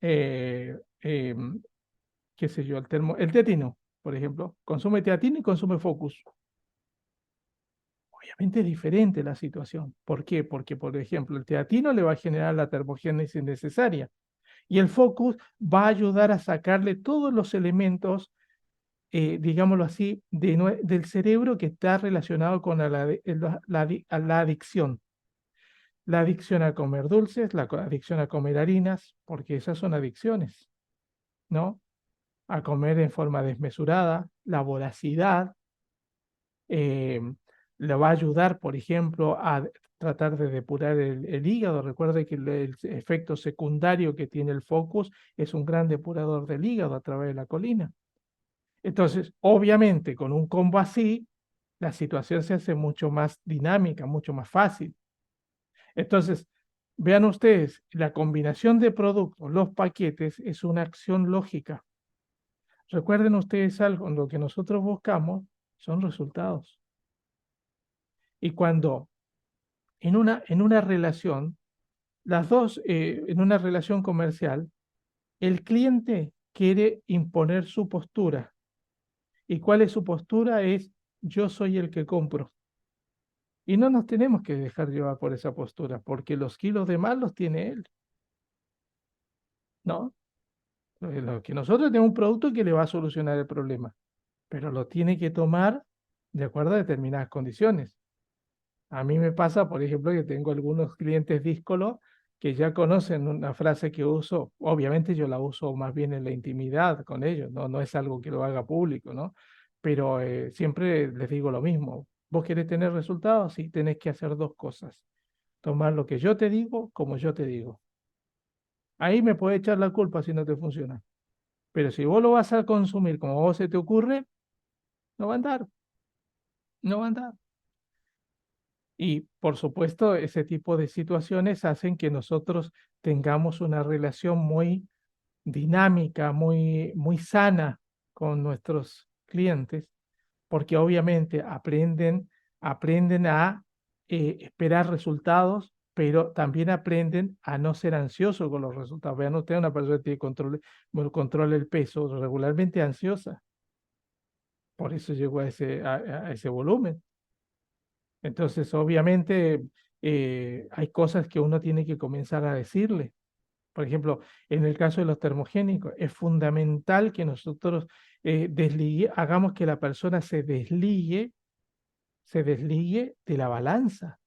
eh, eh, qué sé yo, el teatino, por ejemplo, consume teatino y consume Focus? Obviamente es diferente la situación. ¿Por qué? Porque, por ejemplo, el teatino le va a generar la termogénesis necesaria y el Focus va a ayudar a sacarle todos los elementos, digámoslo así, del cerebro que está relacionado con la adicción. La adicción a comer dulces, adicción a comer harinas, porque esas son adicciones, ¿no? A comer en forma desmesurada, la voracidad, eh, le va a ayudar, por ejemplo, a tratar de depurar el hígado. Recuerde que el efecto secundario que tiene el Focus es un gran depurador del hígado a través de la colina. Entonces, obviamente, con un combo así, la situación se hace mucho más dinámica, mucho más fácil. Entonces, vean ustedes, la combinación de productos, los paquetes, es una acción lógica. Recuerden ustedes algo, lo que nosotros buscamos son resultados. Y cuando en una relación, en una relación comercial, el cliente quiere imponer su postura ¿Y cuál es su postura? Es yo soy el que compro. Y no nos tenemos que dejar llevar por esa postura, porque los kilos de mal los tiene él, ¿no? Lo que nosotros tenemos un producto que le va a solucionar el problema, pero lo tiene que tomar de acuerdo a determinadas condiciones. A mí me pasa, por ejemplo, que tengo algunos clientes díscolos que ya conocen una frase que uso, obviamente yo la uso más bien en la intimidad con ellos, no, no es algo que lo haga público, ¿no? Pero siempre les digo lo mismo, vos querés tener resultados, sí, tenés que hacer dos cosas, tomar lo que yo te digo como yo te digo. Ahí me puede echar la culpa si no te funciona, pero si vos lo vas a consumir como a vos se te ocurre, no va a andar, no va a andar. Y por supuesto, ese tipo de situaciones hacen que nosotros tengamos una relación muy dinámica, muy sana con nuestros clientes, porque obviamente aprenden a esperar resultados, pero también aprenden a no ser ansiosos con los resultados. Vean ustedes, una persona que tiene control del peso, regularmente ansiosa, por eso llegó a ese volumen. Entonces, obviamente, hay cosas que uno tiene que comenzar a decirle. Por ejemplo, en el caso de los termogénicos, es fundamental que nosotros hagamos que la persona se desligue de la balanza.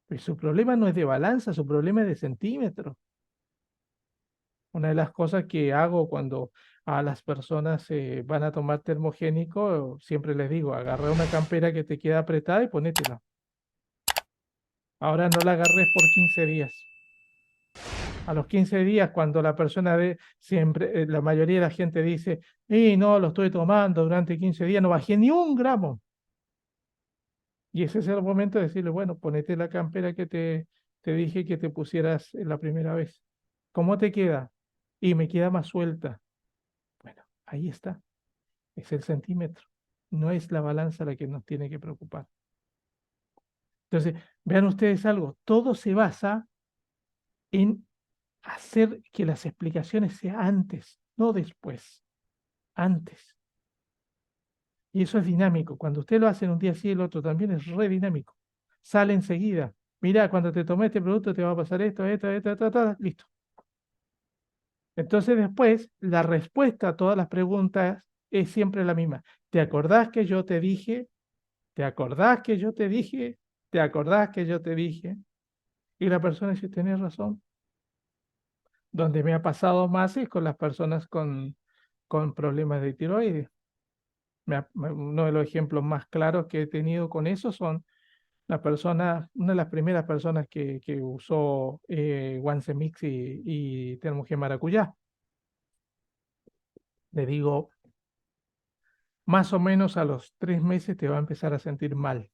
Pues su problema no es de balanza, su problema es de centímetros. Una de las cosas que hago cuando a las personas van a tomar termogénico, siempre les digo, agarra una campera que te queda apretada y ponétela. Ahora no la agarres por 15 días. A los 15 días, cuando la persona siempre, la mayoría de la gente dice, y no, lo estoy tomando durante 15 días, no bajé ni un gramo. Y ese es el momento de decirle, bueno, ponete la campera que te dije que te pusieras la primera vez. ¿Cómo te queda? Y me queda más suelta. Bueno, ahí está. Es el centímetro. No es la balanza la que nos tiene que preocupar. Entonces, vean ustedes algo, todo se basa en hacer que las explicaciones sean antes, no después, antes. Y eso es dinámico. Cuando usted lo hace en un día sí, el otro también es re dinámico. Sale enseguida. Mira, cuando te tomé este producto te va a pasar esto, listo. Entonces después, la respuesta a todas las preguntas es siempre la misma. ¿Te acordás que yo te dije? ¿Te acordás que yo te dije? ¿Te acordás que yo te dije? Y la persona dice, tenés razón. Donde me ha pasado más es con las personas con problemas de tiroides. Uno de los ejemplos más claros que he tenido con eso son una de las primeras personas que usó Wansemix y Termogen Maracuyá. Le digo, más o menos a los 3 meses te va a empezar a sentir mal.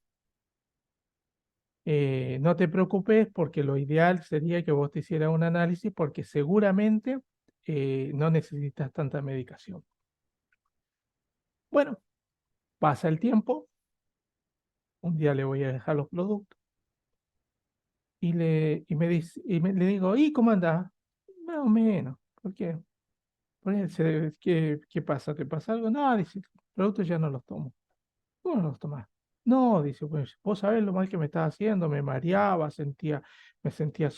No te preocupes porque lo ideal sería que vos te hicieras un análisis porque seguramente no necesitas tanta medicación. Bueno, pasa el tiempo, un día le voy a dejar los productos le digo, ¿y cómo andás? Más o menos, ¿por qué? ¿Qué pasa? ¿Te pasa algo? No, dice, los productos ya no los tomo. ¿Cómo no los tomás? No, dice, pues vos sabés lo mal que me estaba haciendo, me mareaba, me sentía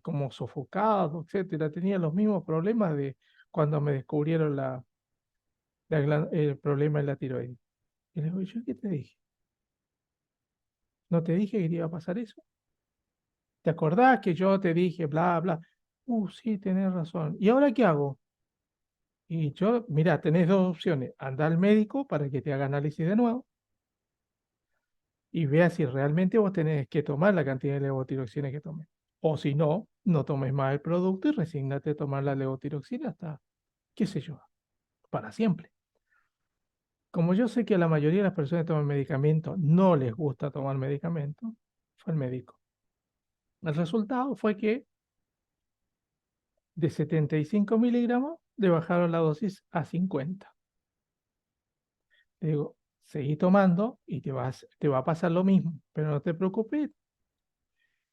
como sofocado, etcétera. Tenía los mismos problemas de cuando me descubrieron el problema de la tiroides. Y le digo, ¿yo qué te dije? ¿No te dije que iba a pasar eso? ¿Te acordás que yo te dije bla, bla? Sí, tenés razón. ¿Y ahora qué hago? Y yo, mira, tenés dos opciones. Anda al médico para que te haga análisis de nuevo y vea si realmente vos tenés que tomar la cantidad de levotiroxina que tomes. O si no, no tomes más el producto y resígnate a tomar la levotiroxina hasta, qué sé yo, para siempre. Como yo sé que a la mayoría de las personas que toman medicamento no les gusta tomar medicamento, fue el médico. El resultado fue que de 75 miligramos le bajaron la dosis a 50. Le digo, seguí tomando y te va a pasar lo mismo, pero no te preocupes.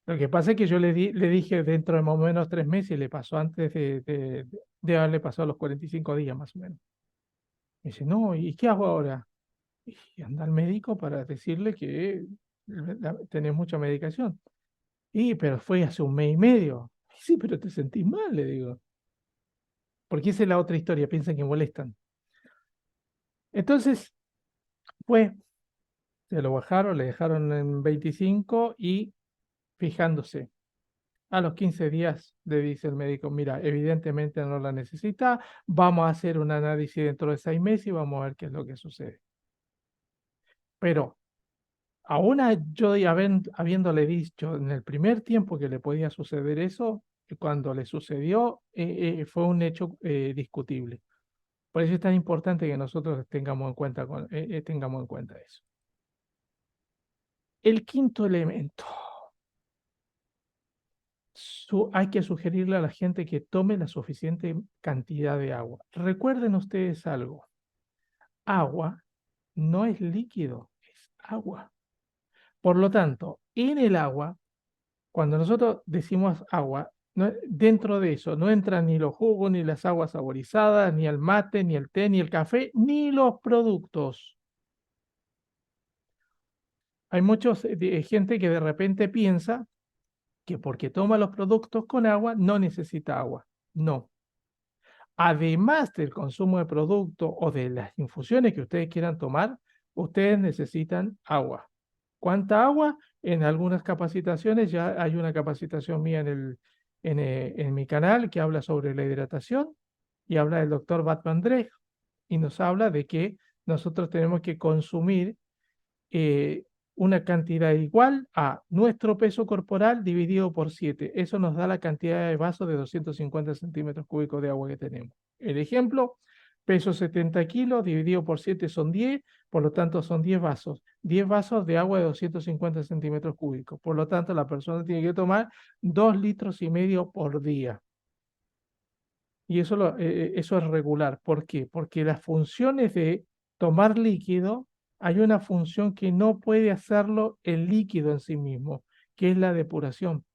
Lo que pasa es que yo le dije dentro de más o menos 3 meses y le pasó antes de haberle pasado los 45 días más o menos. Me dice, no, ¿y qué hago ahora? Y anda al médico para decirle que tenés mucha medicación. Y, pero fue hace un mes y medio. Sí, pero te sentís mal, le digo. Porque esa es la otra historia, piensan que molestan. Entonces, pues, se lo bajaron, le dejaron en 25 y fijándose. A los 15 días le dice el médico, mira, evidentemente no la necesita, vamos a hacer un análisis dentro de 6 meses y vamos a ver qué es lo que sucede. Pero aún yo habiéndole dicho en el primer tiempo que le podía suceder eso, cuando le sucedió, fue un hecho discutible. Por eso es tan importante que nosotros tengamos en cuenta eso. El quinto elemento, hay que sugerirle a la gente que tome la suficiente cantidad de agua. Recuerden ustedes algo, agua no es líquido, es agua. Por lo tanto, en el agua, cuando nosotros decimos agua, dentro de eso no entran ni los jugos, ni las aguas saborizadas, ni el mate, ni el té, ni el café, ni los productos. Hay mucha gente que de repente piensa que porque toma los productos con agua no necesita agua. No. Además del consumo de productos o de las infusiones que ustedes quieran tomar, ustedes necesitan agua. ¿Cuánta agua? En algunas capacitaciones, ya hay una capacitación mía en mi canal que habla sobre la hidratación y habla del doctor Batman Drake y nos habla de que nosotros tenemos que consumir eh, una cantidad igual a nuestro peso corporal dividido por 7. Eso nos da la cantidad de vasos de 250 centímetros cúbicos de agua que tenemos. El ejemplo, peso 70 kilos dividido por 7 son 10, por lo tanto son 10 vasos. 10 vasos de agua de 250 centímetros cúbicos. Por lo tanto, la persona tiene que tomar 2,5 litros por día. Y eso es regular. ¿Por qué? Porque las funciones de tomar líquido, hay una función que no puede hacerlo el líquido en sí mismo, que es la depuración.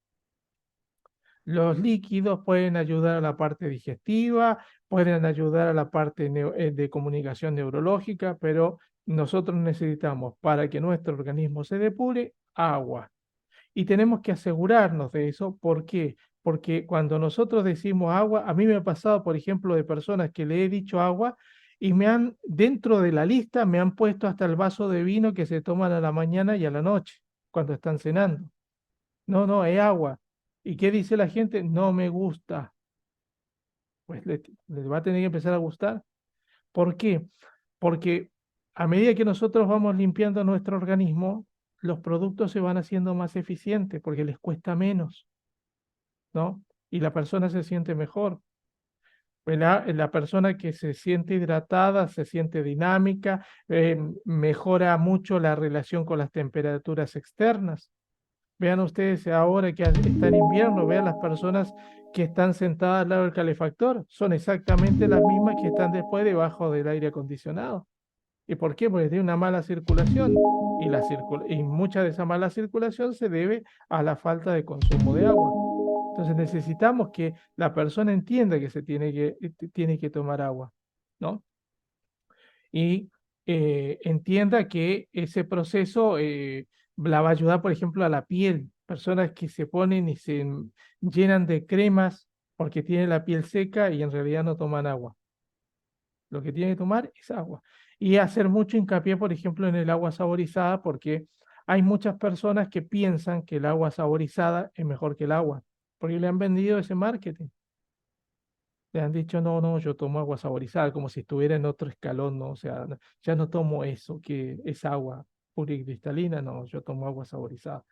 Los líquidos pueden ayudar a la parte digestiva, pueden ayudar a la parte de comunicación neurológica, pero nosotros necesitamos, para que nuestro organismo se depure, agua. Y tenemos que asegurarnos de eso. ¿Por qué? Porque cuando nosotros decimos agua, a mí me ha pasado, por ejemplo, de personas que le he dicho agua y dentro de la lista, me han puesto hasta el vaso de vino que se toman a la mañana y a la noche, cuando están cenando. No, no, es agua. ¿Y qué dice la gente? No me gusta. Pues le va a tener que empezar a gustar. ¿Por qué? Porque a medida que nosotros vamos limpiando nuestro organismo, los productos se van haciendo más eficientes porque les cuesta menos, ¿no? Y la persona se siente mejor. Pues la persona que se siente hidratada, se siente dinámica, mejora mucho la relación con las temperaturas externas. Vean ustedes ahora que está en invierno, vean las personas que están sentadas al lado del calefactor, son exactamente las mismas que están después debajo del aire acondicionado. ¿Y por qué? Porque tiene una mala circulación y mucha de esa mala circulación se debe a la falta de consumo de agua. Entonces necesitamos que la persona entienda que tiene que tomar agua, ¿no? Y entienda que ese proceso la va a ayudar, por ejemplo, a la piel. Personas que se ponen y se llenan de cremas porque tienen la piel seca y en realidad no toman agua. Lo que tiene que tomar es agua. Y hacer mucho hincapié, por ejemplo, en el agua saborizada, porque hay muchas personas que piensan que el agua saborizada es mejor que el agua, porque le han vendido ese marketing. Le han dicho, no, no, yo tomo agua saborizada, como si estuviera en otro escalón, ¿no? O sea, ya no tomo eso, que es agua pura y cristalina, no, yo tomo agua saborizada.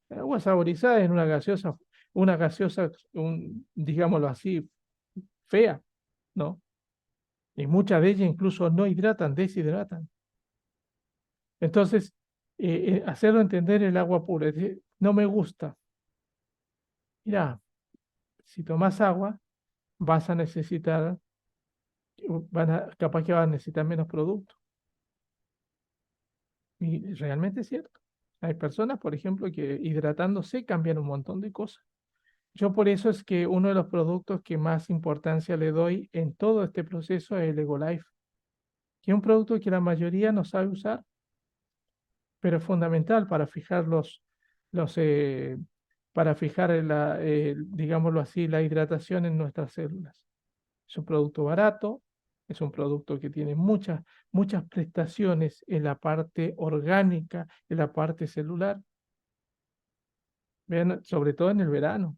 El agua saborizada es una gaseosa, digámoslo así, fea, ¿no? Y muchas de ellas incluso no hidratan, deshidratan. Entonces, hacerlo entender el agua pura. Es decir, no me gusta. Mira, si tomas agua, vas a necesitar, capaz que vas a necesitar menos productos. Y realmente es cierto. Hay personas, por ejemplo, que hidratándose cambian un montón de cosas. Yo por eso es que uno de los productos que más importancia le doy en todo este proceso es el Ego Life. que es un producto que la mayoría no sabe usar, pero es fundamental para fijar los para fijar digámoslo así, la hidratación en nuestras células. Es un producto barato, es un producto que tiene muchas prestaciones en la parte orgánica, en la parte celular. Vean, sobre todo en el verano.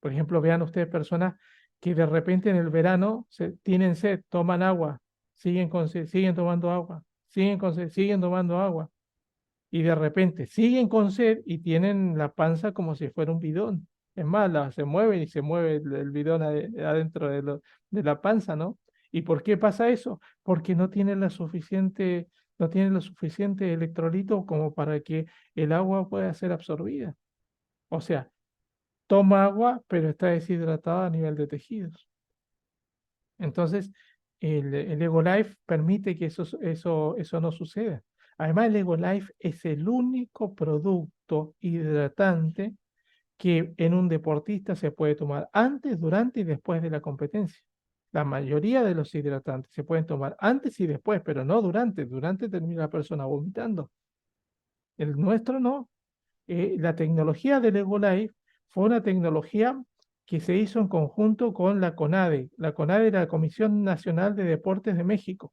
Por ejemplo, vean ustedes personas que de repente en el verano tienen sed, toman agua, siguen con sed, siguen tomando agua, siguen con sed, siguen tomando agua. Y de repente siguen con sed y tienen la panza como si fuera un bidón. Es más, se mueven y se mueve el bidón adentro de la panza, ¿no? ¿Y por qué pasa eso? Porque no tienen lo suficiente electrolito como para que el agua pueda ser absorbida. O sea, toma agua, pero está deshidratada a nivel de tejidos. Entonces, el Ego Life permite que eso no suceda. Además, el Ego Life es el único producto hidratante que en un deportista se puede tomar antes, durante y después de la competencia. La mayoría de los hidratantes se pueden tomar antes y después, pero no durante. Durante termina la persona vomitando. El nuestro no. La tecnología del Ego Life fue una tecnología que se hizo en conjunto con la CONADE. La CONADE era la Comisión Nacional de Deportes de México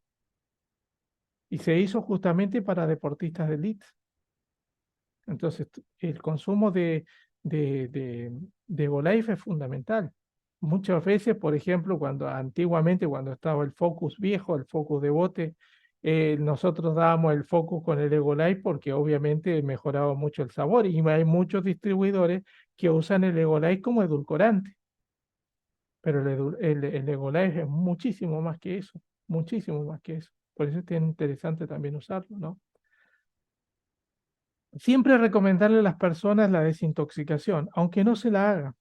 y se hizo justamente para deportistas de élite. Entonces, el consumo de Ego Life es fundamental. Muchas veces, por ejemplo, antiguamente, cuando estaba el Focus viejo, el Focus de bote, nosotros dábamos el Focus con el Ego Life porque obviamente mejoraba mucho el sabor y hay muchos distribuidores que usan el Ego Life como edulcorante, pero el Ego Life es muchísimo más que eso, muchísimo más que eso. Por eso es tan interesante también usarlo, ¿no? Siempre recomendarle a las personas la desintoxicación, aunque no se la haga,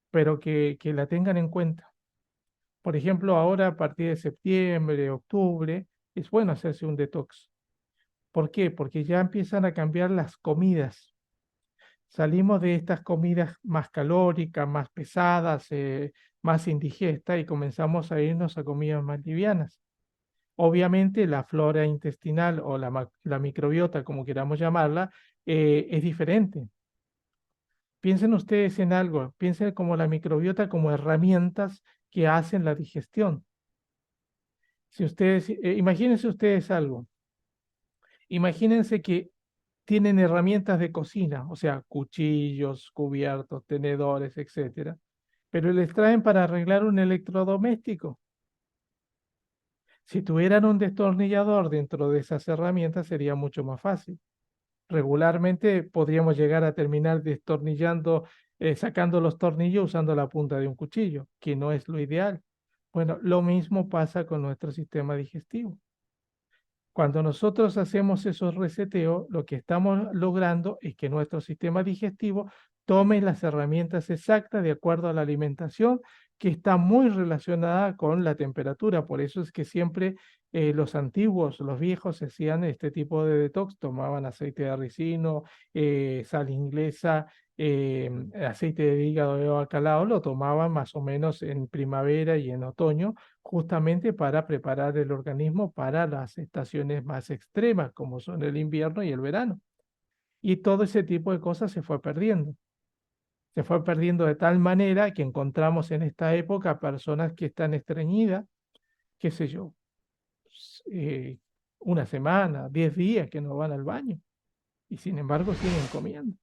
pero que la tengan en cuenta. Por ejemplo, ahora a partir de septiembre, octubre, es bueno hacerse un detox. ¿Por qué? Porque ya empiezan a cambiar las comidas. Salimos de estas comidas más calóricas, más pesadas, más indigestas y comenzamos a irnos a comidas más livianas. Obviamente la flora intestinal o la microbiota, como queramos llamarla, es diferente. Piensen ustedes en algo, piensen como la microbiota como herramientas que hacen la digestión. Si ustedes, imagínense ustedes algo, imagínense que tienen herramientas de cocina, o sea, cuchillos, cubiertos, tenedores, etcétera, pero les traen para arreglar un electrodoméstico. Si tuvieran un destornillador dentro de esas herramientas sería mucho más fácil. Regularmente podríamos llegar a terminar destornillando, sacando los tornillos usando la punta de un cuchillo, que no es lo ideal. Bueno, lo mismo pasa con nuestro sistema digestivo. Cuando nosotros hacemos esos reseteos, lo que estamos logrando es que nuestro sistema digestivo tome las herramientas exactas de acuerdo a la alimentación, que está muy relacionada con la temperatura. Por eso es que siempre los antiguos, los viejos, hacían este tipo de detox, tomaban aceite de ricino, sal inglesa, aceite de hígado de bacalao, lo tomaban más o menos en primavera y en otoño justamente para preparar el organismo para las estaciones más extremas, como son el invierno y el verano. Y todo ese tipo de cosas se fue perdiendo. Se fue perdiendo de tal manera que encontramos en esta época personas que están estreñidas, qué sé yo, eh, una semana, 10 días que no van al baño y sin embargo siguen comiendo.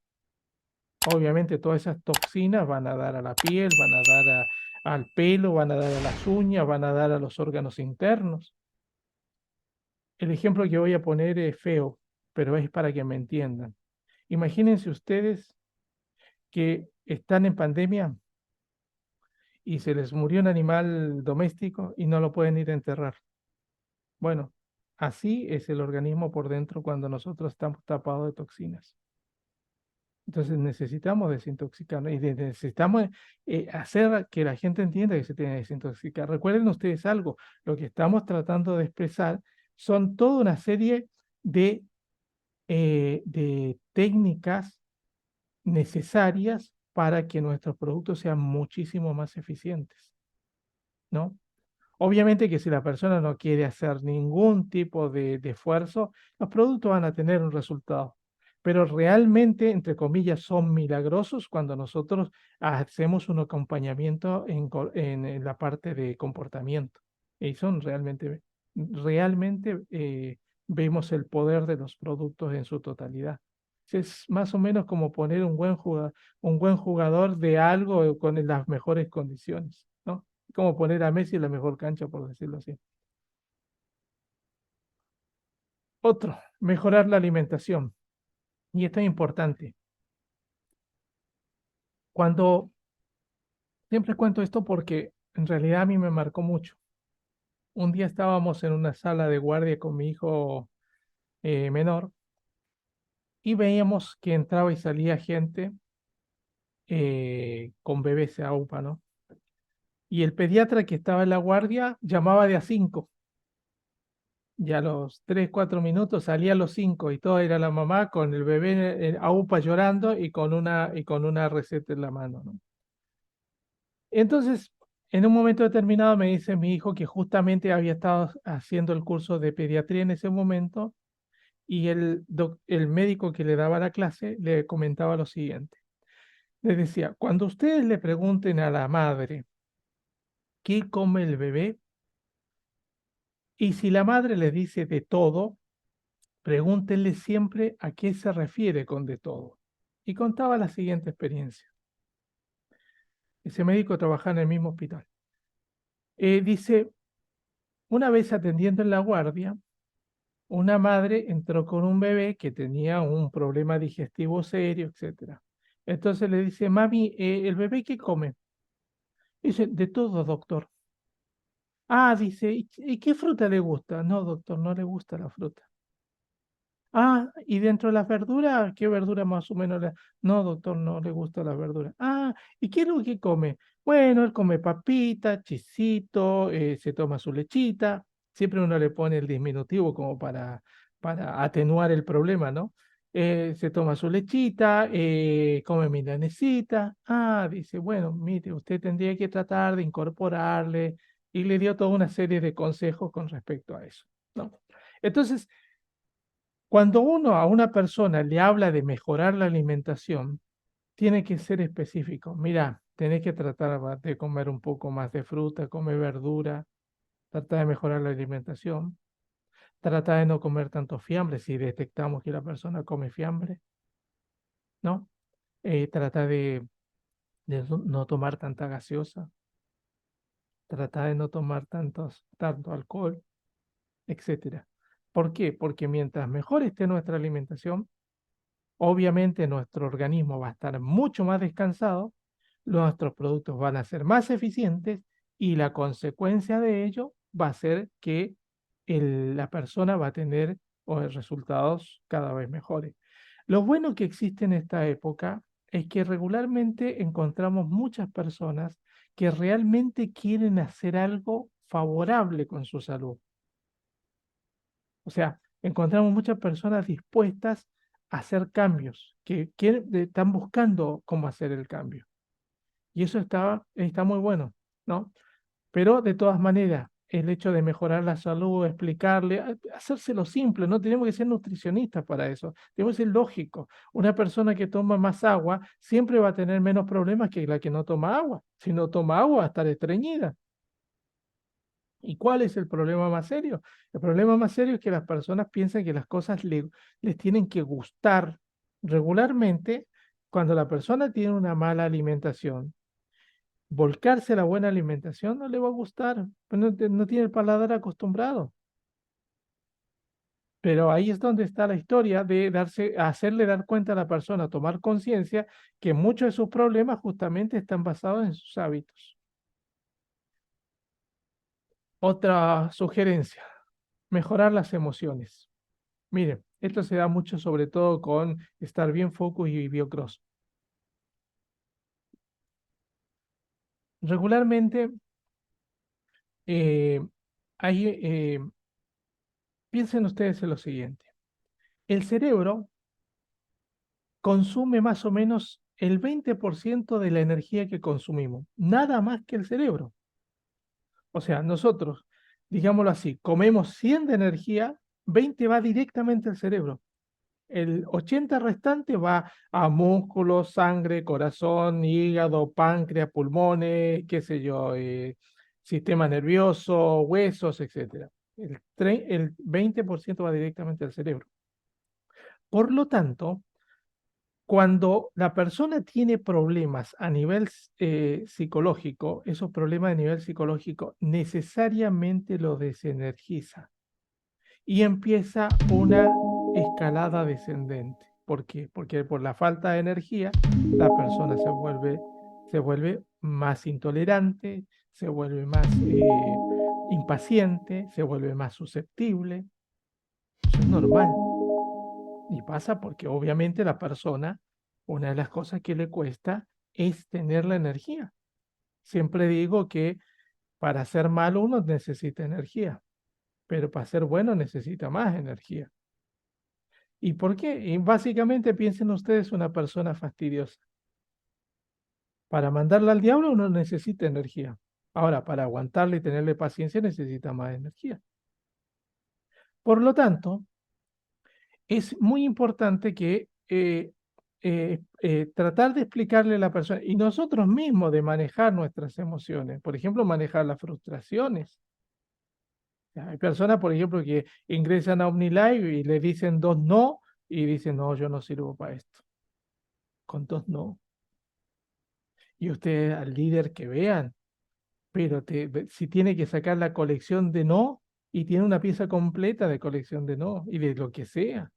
Obviamente todas esas toxinas van a dar a la piel, van a dar al pelo, van a dar a las uñas, van a dar a los órganos internos. El ejemplo que voy a poner es feo, pero es para que me entiendan. Imagínense ustedes que están en pandemia y se les murió un animal doméstico y no lo pueden ir a enterrar. Bueno, así es el organismo por dentro cuando nosotros estamos tapados de toxinas. Entonces necesitamos desintoxicarnos y necesitamos hacer que la gente entienda que se tiene que desintoxicar. Recuerden ustedes algo, lo que estamos tratando de expresar son toda una serie de técnicas necesarias para que nuestros productos sean muchísimo más eficientes, ¿no? Obviamente que si la persona no quiere hacer ningún tipo de esfuerzo, los productos van a tener un resultado. Pero realmente, entre comillas, son milagrosos cuando nosotros hacemos un acompañamiento en la parte de comportamiento. Y son realmente vemos el poder de los productos en su totalidad. Es más o menos como poner un buen jugador de algo con las mejores condiciones, ¿no? Como poner a Messi en la mejor cancha, por decirlo así. Otro, mejorar la alimentación. Y esto es importante. Cuando siempre cuento esto porque en realidad a mí me marcó mucho. Un día estábamos en una sala de guardia con mi hijo menor y veíamos que entraba y salía gente con bebés a UPA, ¿no? Y el pediatra que estaba en la guardia llamaba de a 5. Y a los 3 4 minutos salía a los 5 y toda era la mamá con el bebé a UPA llorando y con una receta en la mano, ¿no? Entonces, en un momento determinado me dice mi hijo que justamente había estado haciendo el curso de pediatría en ese momento y el médico que le daba la clase le comentaba lo siguiente. Le decía, cuando ustedes le pregunten a la madre qué come el bebé y si la madre le dice de todo, pregúntenle siempre a qué se refiere con de todo. Y contaba la siguiente experiencia. Ese médico trabajaba en el mismo hospital. Dice, una vez atendiendo en la guardia, una madre entró con un bebé que tenía un problema digestivo serio, etcétera. Entonces le dice, mami, ¿el bebé qué come? Dice, de todo, doctor. Ah, dice, ¿y qué fruta le gusta? No, doctor, no le gusta la fruta. Ah, y dentro de las verduras, ¿qué verdura más o menos le... No, doctor, no le gusta la verdura. Ah, ¿y qué es lo que come? Bueno, él come papita, chisito, se toma su lechita. Siempre uno le pone el disminutivo como para atenuar el problema, ¿no? Se toma su lechita, come milanesita. Ah, dice, bueno, mire, usted tendría que tratar de incorporarle y le dio toda una serie de consejos con respecto a eso, ¿no? Entonces, cuando uno a una persona le habla de mejorar la alimentación, tiene que ser específico. Mira, tenés que tratar de comer un poco más de fruta, comer verdura, trata de mejorar la alimentación, trata de no comer tanto fiambre si detectamos que la persona come fiambre, ¿no? Trata de no tomar tanta gaseosa, trata de no tomar tanto alcohol, etcétera. ¿Por qué? Porque mientras mejor esté nuestra alimentación, obviamente nuestro organismo va a estar mucho más descansado, nuestros productos van a ser más eficientes y la consecuencia de ello va a ser que la persona va a tener resultados cada vez mejores. Lo bueno que existe en esta época es que regularmente encontramos muchas personas que realmente quieren hacer algo favorable con su salud. O sea, encontramos muchas personas dispuestas a hacer cambios, están buscando cómo hacer el cambio. Y eso está muy bueno, ¿no? Pero de todas maneras, el hecho de mejorar la salud, explicarle, hacérselo simple, no tenemos que ser nutricionistas para eso, tenemos que ser lógico. Una persona que toma más agua siempre va a tener menos problemas que la que no toma agua. Si no toma agua, va a estar estreñida. ¿Y cuál es el problema más serio? El problema más serio es que las personas piensan que las cosas les tienen que gustar. Regularmente, cuando la persona tiene una mala alimentación, volcarse a la buena alimentación no le va a gustar, pues no tiene el paladar acostumbrado. Pero ahí es donde está la historia de hacerle dar cuenta a la persona, tomar conciencia que muchos de sus problemas justamente están basados en sus hábitos. Otra sugerencia, mejorar las emociones. Mire, esto se da mucho sobre todo con estar bien focus y biocross. Regularmente, eh, hay, piensen ustedes en lo siguiente. El cerebro consume más o menos el 20% de la energía que consumimos, nada más que el cerebro. O sea, nosotros, digámoslo así, comemos 100 de energía, 20 va directamente al cerebro. El 80 restante va a músculos, sangre, corazón, hígado, páncreas, pulmones, qué sé yo, sistema nervioso, huesos, etc. El 20% va directamente al cerebro. Por lo tanto, cuando la persona tiene problemas a nivel psicológico, esos problemas a nivel psicológico necesariamente lo desenergiza y empieza una escalada descendente. ¿Por qué? Porque por la falta de energía, la persona se vuelve más intolerante, se vuelve más impaciente, se vuelve más susceptible. Eso es normal. Y pasa porque obviamente la persona, una de las cosas que le cuesta es tener la energía. Siempre digo que para ser malo uno necesita energía, pero para ser bueno necesita más energía. ¿Y por qué? Y básicamente piensen ustedes una persona fastidiosa. Para mandarla al diablo uno necesita energía. Ahora, para aguantarle y tenerle paciencia necesita más energía. Por lo tanto, es muy importante que tratar de explicarle a la persona y nosotros mismos de manejar nuestras emociones. Por ejemplo, manejar las frustraciones. Hay personas, por ejemplo, que ingresan a OmniLife y le dicen dos no y dicen, no, yo no sirvo para esto. Con dos no. Y ustedes al líder que vean, pero si tiene que sacar la colección de no y tiene una pieza completa de colección de no y de lo que sea.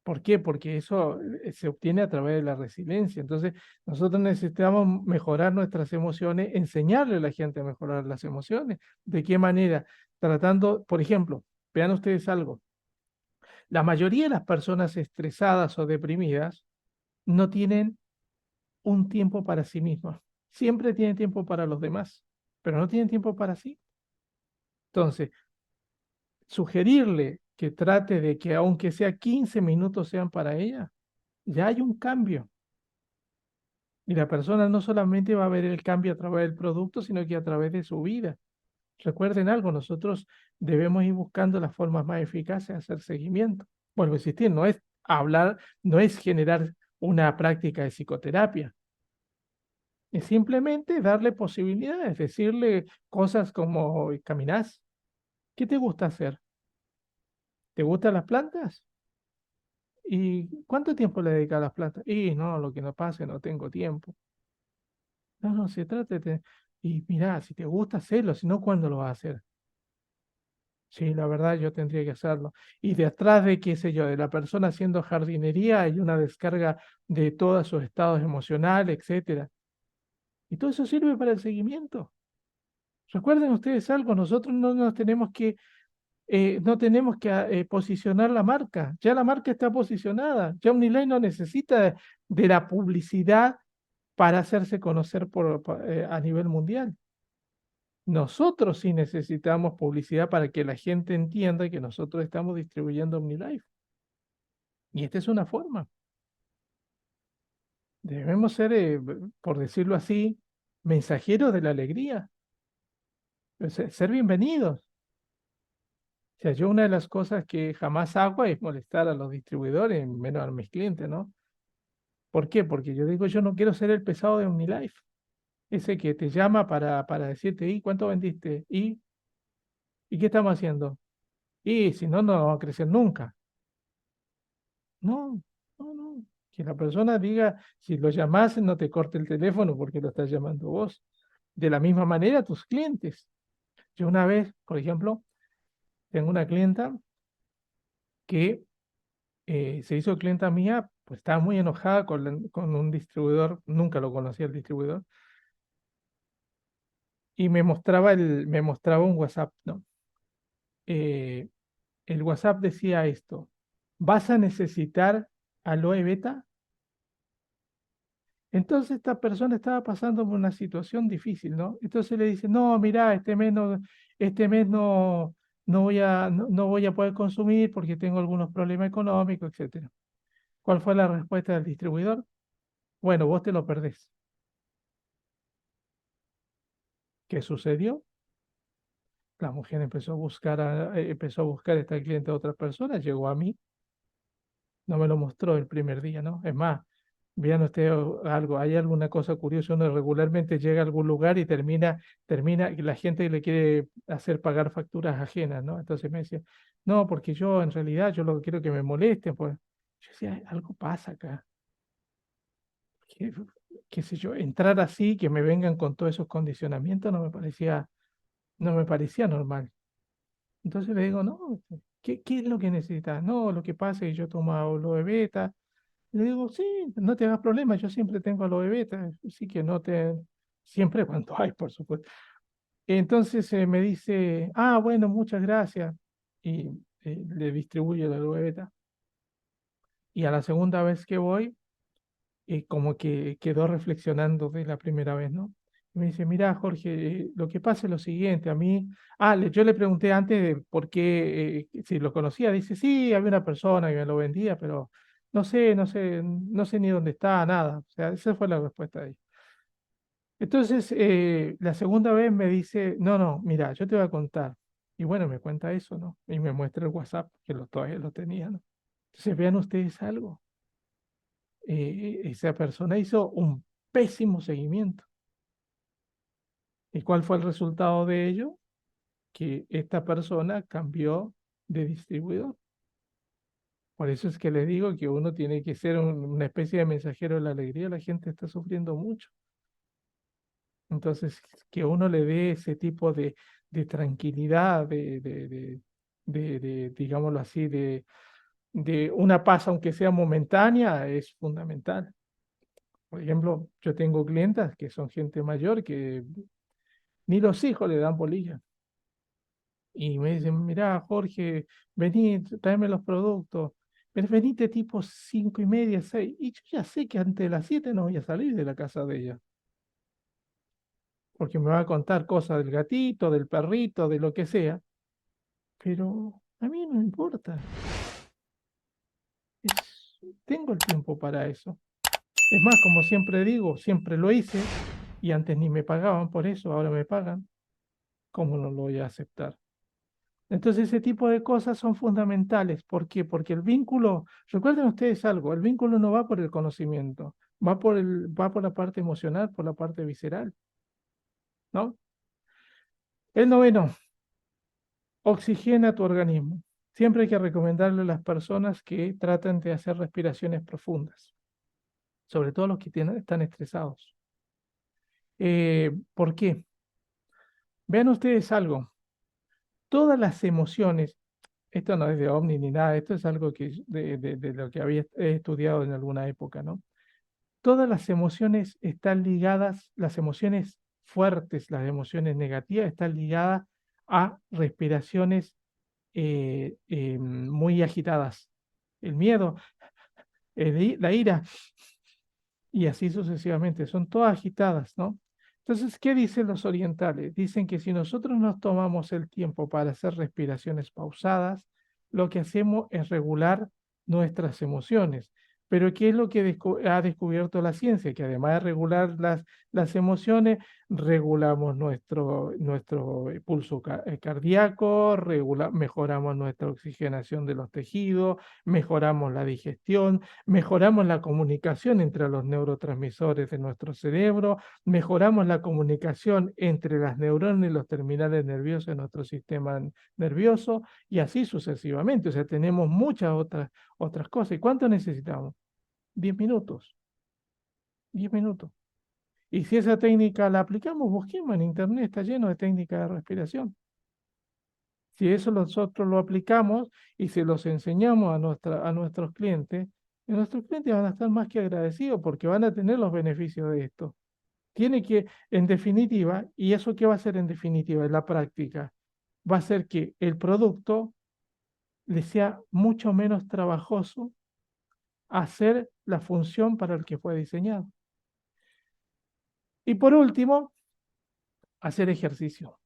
¿Por qué? Porque eso se obtiene a través de la resiliencia. Entonces, nosotros necesitamos mejorar nuestras emociones, enseñarle a la gente a mejorar las emociones. ¿De qué manera? Tratando, por ejemplo, vean ustedes algo. La mayoría de las personas estresadas o deprimidas no tienen un tiempo para sí mismas. Siempre tienen tiempo para los demás, pero no tienen tiempo para sí. Entonces, sugerirle que trate de que aunque sea 15 minutos sean para ella, ya hay un cambio. Y la persona no solamente va a ver el cambio a través del producto, sino que a través de su vida. Recuerden algo, nosotros debemos ir buscando las formas más eficaces de hacer seguimiento. Vuelvo a insistir, no es hablar, no es generar una práctica de psicoterapia. Es simplemente darle posibilidades, decirle cosas como, ¿caminás? ¿Qué te gusta hacer? ¿Te gustan las plantas? ¿Y cuánto tiempo le dedicas a las plantas? Y no, lo que no pasa es que no tengo tiempo. No, no, se trata de... Y mira, si te gusta hacerlo, si no, ¿cuándo lo vas a hacer? Sí, la verdad yo tendría que hacerlo. Y detrás de, qué sé yo, de la persona haciendo jardinería hay una descarga de todos sus estados emocionales, etcétera. Y todo eso sirve para el seguimiento. Recuerden ustedes algo, nosotros no tenemos que posicionar la marca. Ya la marca está posicionada. Ya Omnilay no necesita de la publicidad para hacerse conocer a nivel mundial. Nosotros sí necesitamos publicidad para que la gente entienda que nosotros estamos distribuyendo OmniLife. Y esta es una forma. Debemos ser, por decirlo así, mensajeros de la alegría, ser bienvenidos. O sea, yo una de las cosas que jamás hago es molestar a los distribuidores, menos a mis clientes, ¿no? ¿Por qué? Porque yo digo, yo no quiero ser el pesado de OmniLife. Ese que te llama para decirte, ¿y cuánto vendiste? ¿Y qué estamos haciendo? Y si no, no vamos a crecer nunca. No, no, no. Que la persona diga, si lo llamas, no te corte el teléfono porque lo estás llamando vos. De la misma manera, tus clientes. Yo una vez, por ejemplo, tengo una clienta que se hizo clienta mía, pues estaba muy enojada con un distribuidor, nunca lo conocía el distribuidor, y me mostraba un WhatsApp, ¿no? Eh, el WhatsApp decía esto: ¿vas a necesitar aloe beta? Entonces esta persona estaba pasando por una situación difícil, ¿no? Entonces le dice, no, mira, este mes no voy a poder consumir porque tengo algunos problemas económicos, etcétera. ¿Cuál fue la respuesta del distribuidor? Bueno, vos te lo perdés. ¿Qué sucedió? La mujer empezó a buscar esta cliente a otra persona, llegó a mí, no me lo mostró el primer día, ¿no? Es más, vean ustedes algo, hay alguna cosa curiosa, uno regularmente llega a algún lugar y y la gente le quiere hacer pagar facturas ajenas, ¿no? Entonces me decía, no, porque yo en realidad yo lo que quiero que me molesten, pues yo decía, algo pasa acá, qué, qué sé yo, entrar así, que me vengan con todos esos condicionamientos, no me parecía normal. Entonces le digo, no, ¿qué es lo que necesitas? No, lo que pasa es que yo tomo aloe beta. Le digo, sí, no te hagas problema, yo siempre tengo aloe beta, así que no te, siempre cuando hay, por supuesto. Entonces me dice, ah, bueno, muchas gracias. Y le distribuyo la aloe beta. Y a la segunda vez que voy, como que quedó reflexionando de la primera vez, ¿no? Y me dice, mira, Jorge, lo que pasa es lo siguiente, a mí, yo le pregunté antes de por qué, si lo conocía, dice, sí, había una persona que me lo vendía, pero no sé ni dónde está, nada. O sea, esa fue la respuesta de ella. Entonces, la segunda vez me dice, no, no, mira, yo te voy a contar. Y bueno, me cuenta eso, ¿no? Y me muestra el WhatsApp, que todavía lo tenía, ¿no? Entonces, vean ustedes algo, esa persona hizo un pésimo seguimiento. ¿Y cuál fue el resultado de ello? Que esta persona cambió de distribuidor. Por eso es que le digo que uno tiene que ser una especie de mensajero de la alegría. La gente está sufriendo mucho. Entonces, que uno le dé ese tipo de tranquilidad, digámoslo así, de una paz, aunque sea momentánea, es fundamental. Por ejemplo, yo tengo clientas que son gente mayor que ni los hijos le dan bolilla. Y me dicen, mira, Jorge, vení, tráeme los productos. Pero venite tipo 5:30, 6. Y yo ya sé que antes de las 7 no voy a salir de la casa de ella. Porque me va a contar cosas del gatito, del perrito, de lo que sea. Pero a mí no me importa. Tengo el tiempo para eso. Es más, como siempre digo, siempre lo hice y antes ni me pagaban por eso, ahora me pagan. ¿Cómo no lo voy a aceptar? Entonces, ese tipo de cosas son fundamentales. ¿Por qué? Porque el vínculo, recuerden ustedes algo, el vínculo no va por el conocimiento, va por la parte emocional, por la parte visceral, ¿no? El noveno, oxigena tu organismo. Siempre hay que recomendarle a las personas que traten de hacer respiraciones profundas, sobre todo los que están estresados. ¿Por qué? Vean ustedes algo, todas las emociones, esto no es de ovni ni nada, esto es algo de lo que había estudiado en alguna época, ¿no? Todas las emociones están ligadas, las emociones fuertes, las emociones negativas, están ligadas a respiraciones muy agitadas. El miedo, la ira, y así sucesivamente, son todas agitadas, ¿no? Entonces, ¿qué dicen los orientales? Dicen que si nosotros nos tomamos el tiempo para hacer respiraciones pausadas, lo que hacemos es regular nuestras emociones. Pero ¿qué es lo que ha descubierto la ciencia? Que además de regular las emociones, regulamos nuestro pulso cardíaco, mejoramos nuestra oxigenación de los tejidos, mejoramos la digestión, mejoramos la comunicación entre los neurotransmisores de nuestro cerebro, mejoramos la comunicación entre las neuronas y los terminales nerviosos de nuestro sistema nervioso y así sucesivamente. O sea, tenemos muchas otras cosas. ¿Y cuánto necesitamos? 10 minutos, 10 minutos. Y si esa técnica la aplicamos, busquemos en internet, está lleno de técnicas de respiración. Si eso nosotros lo aplicamos y se los enseñamos a nuestros clientes, nuestros clientes van a estar más que agradecidos porque van a tener los beneficios de esto. Tiene que, en definitiva, ¿y eso qué va a hacer en definitiva? En la práctica, va a hacer que el producto le sea mucho menos trabajoso hacer la función para el que fue diseñado. Y por último, hacer ejercicio,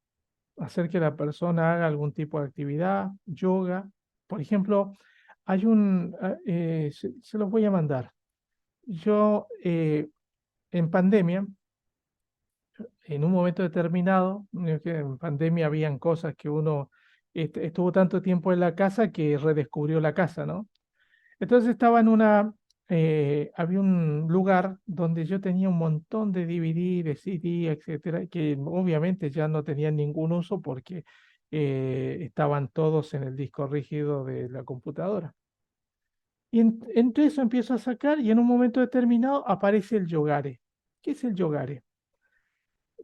hacer que la persona haga algún tipo de actividad, yoga. Por ejemplo, se los voy a mandar. Yo en pandemia en un momento determinado, que en pandemia habían cosas que uno estuvo tanto tiempo en la casa que redescubrió la casa, ¿no? Entonces estaba en había un lugar donde yo tenía un montón de DVD, de CD, etcétera, que obviamente ya no tenían ningún uso porque estaban todos en el disco rígido de la computadora. Y entre eso empiezo a sacar y en un momento determinado aparece el Yogare. ¿Qué es el Yogare?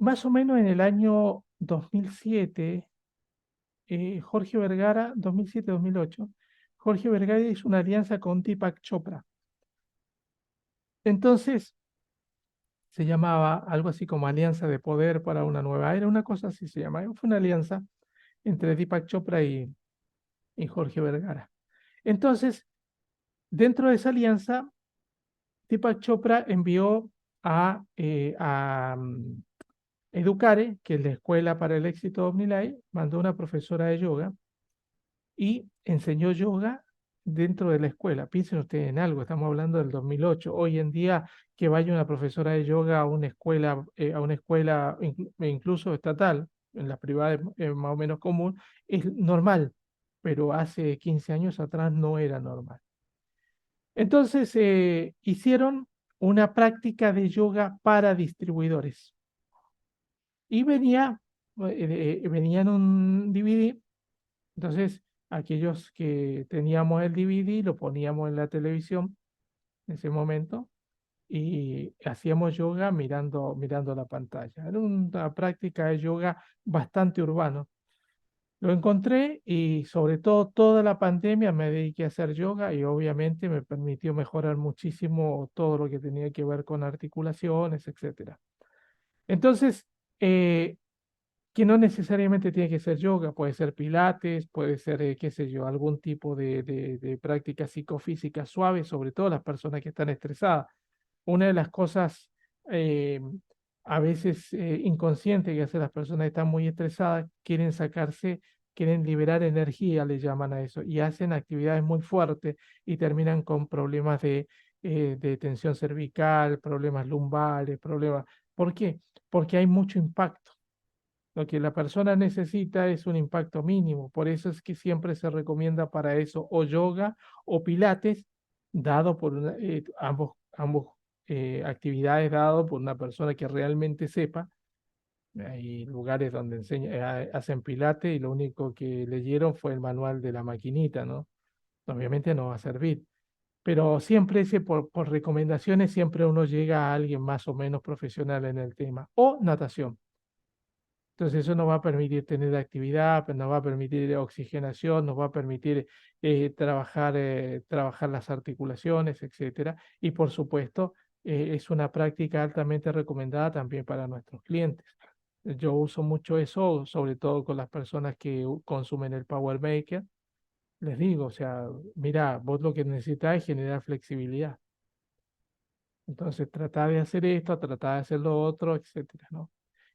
Más o menos en el año 2007, Jorge Vergara, 2007-2008, Jorge Vergara hizo una alianza con Deepak Chopra. Entonces se llamaba algo así como Alianza de Poder para una Nueva Era, una cosa así se llama. Fue una alianza entre Deepak Chopra y Jorge Vergara. Entonces, dentro de esa alianza, Deepak Chopra envió a Educare, que es la Escuela para el Éxito de Omnilay, mandó una profesora de yoga y enseñó yoga dentro de la escuela. Piensen ustedes en algo, estamos hablando del 2008. Hoy en día que vaya una profesora de yoga a una escuela incluso estatal, en las privadas es más o menos común, es normal, pero hace 15 años atrás no era normal. Entonces hicieron una práctica de yoga para distribuidores y venía en un DVD. Entonces, aquellos que teníamos el DVD lo poníamos en la televisión en ese momento y hacíamos yoga mirando la pantalla. Era una práctica de yoga bastante urbano. Lo encontré y sobre todo toda la pandemia me dediqué a hacer yoga y obviamente me permitió mejorar muchísimo todo lo que tenía que ver con articulaciones, etcétera. Entonces, eh, que no necesariamente tiene que ser yoga, puede ser pilates, puede ser, qué sé yo, algún tipo de práctica psicofísica suave, sobre todo las personas que están estresadas. Una de las cosas eh, a veces inconscientes que hacen las personas que están muy estresadas, quieren liberar energía, le llaman a eso, y hacen actividades muy fuertes y terminan con problemas de tensión cervical, problemas lumbares, problemas. ¿Por qué? Porque hay mucho impacto. Lo que la persona necesita es un impacto mínimo. Por eso es que siempre se recomienda para eso o yoga o pilates, dado por ambos actividades dado por una persona que realmente sepa. Hay lugares donde hacen pilates y lo único que leyeron fue el manual de la maquinita, ¿no? Obviamente no va a servir. Pero siempre por recomendaciones, siempre uno llega a alguien más o menos profesional en el tema. O natación. Entonces eso nos va a permitir tener actividad, pues, nos va a permitir oxigenación, nos va a permitir trabajar las articulaciones, etcétera. Y por supuesto, es una práctica altamente recomendada también para nuestros clientes. Yo uso mucho eso, sobre todo con las personas que consumen el Power Maker. Les digo, o sea, mira, vos lo que necesitas es generar flexibilidad. Entonces, trata de hacer esto, trata de hacer lo otro, etcétera, ¿no?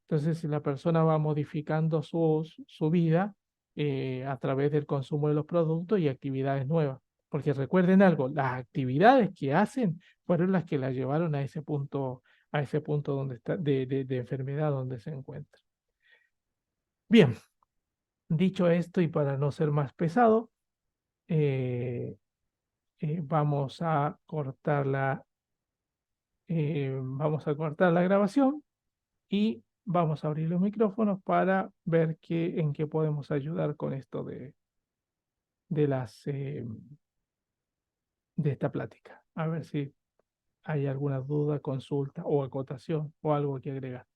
Entonces, si la persona va modificando su vida a través del consumo de los productos y actividades nuevas. Porque recuerden algo, las actividades que hacen fueron las que la llevaron a ese punto donde está, de enfermedad donde se encuentra. Bien, dicho esto y para no ser más pesado, eh, vamos a cortar la grabación y vamos a abrir los micrófonos para ver en qué podemos ayudar con esto de de esta plática. A ver si hay alguna duda, consulta o acotación o algo que agregar.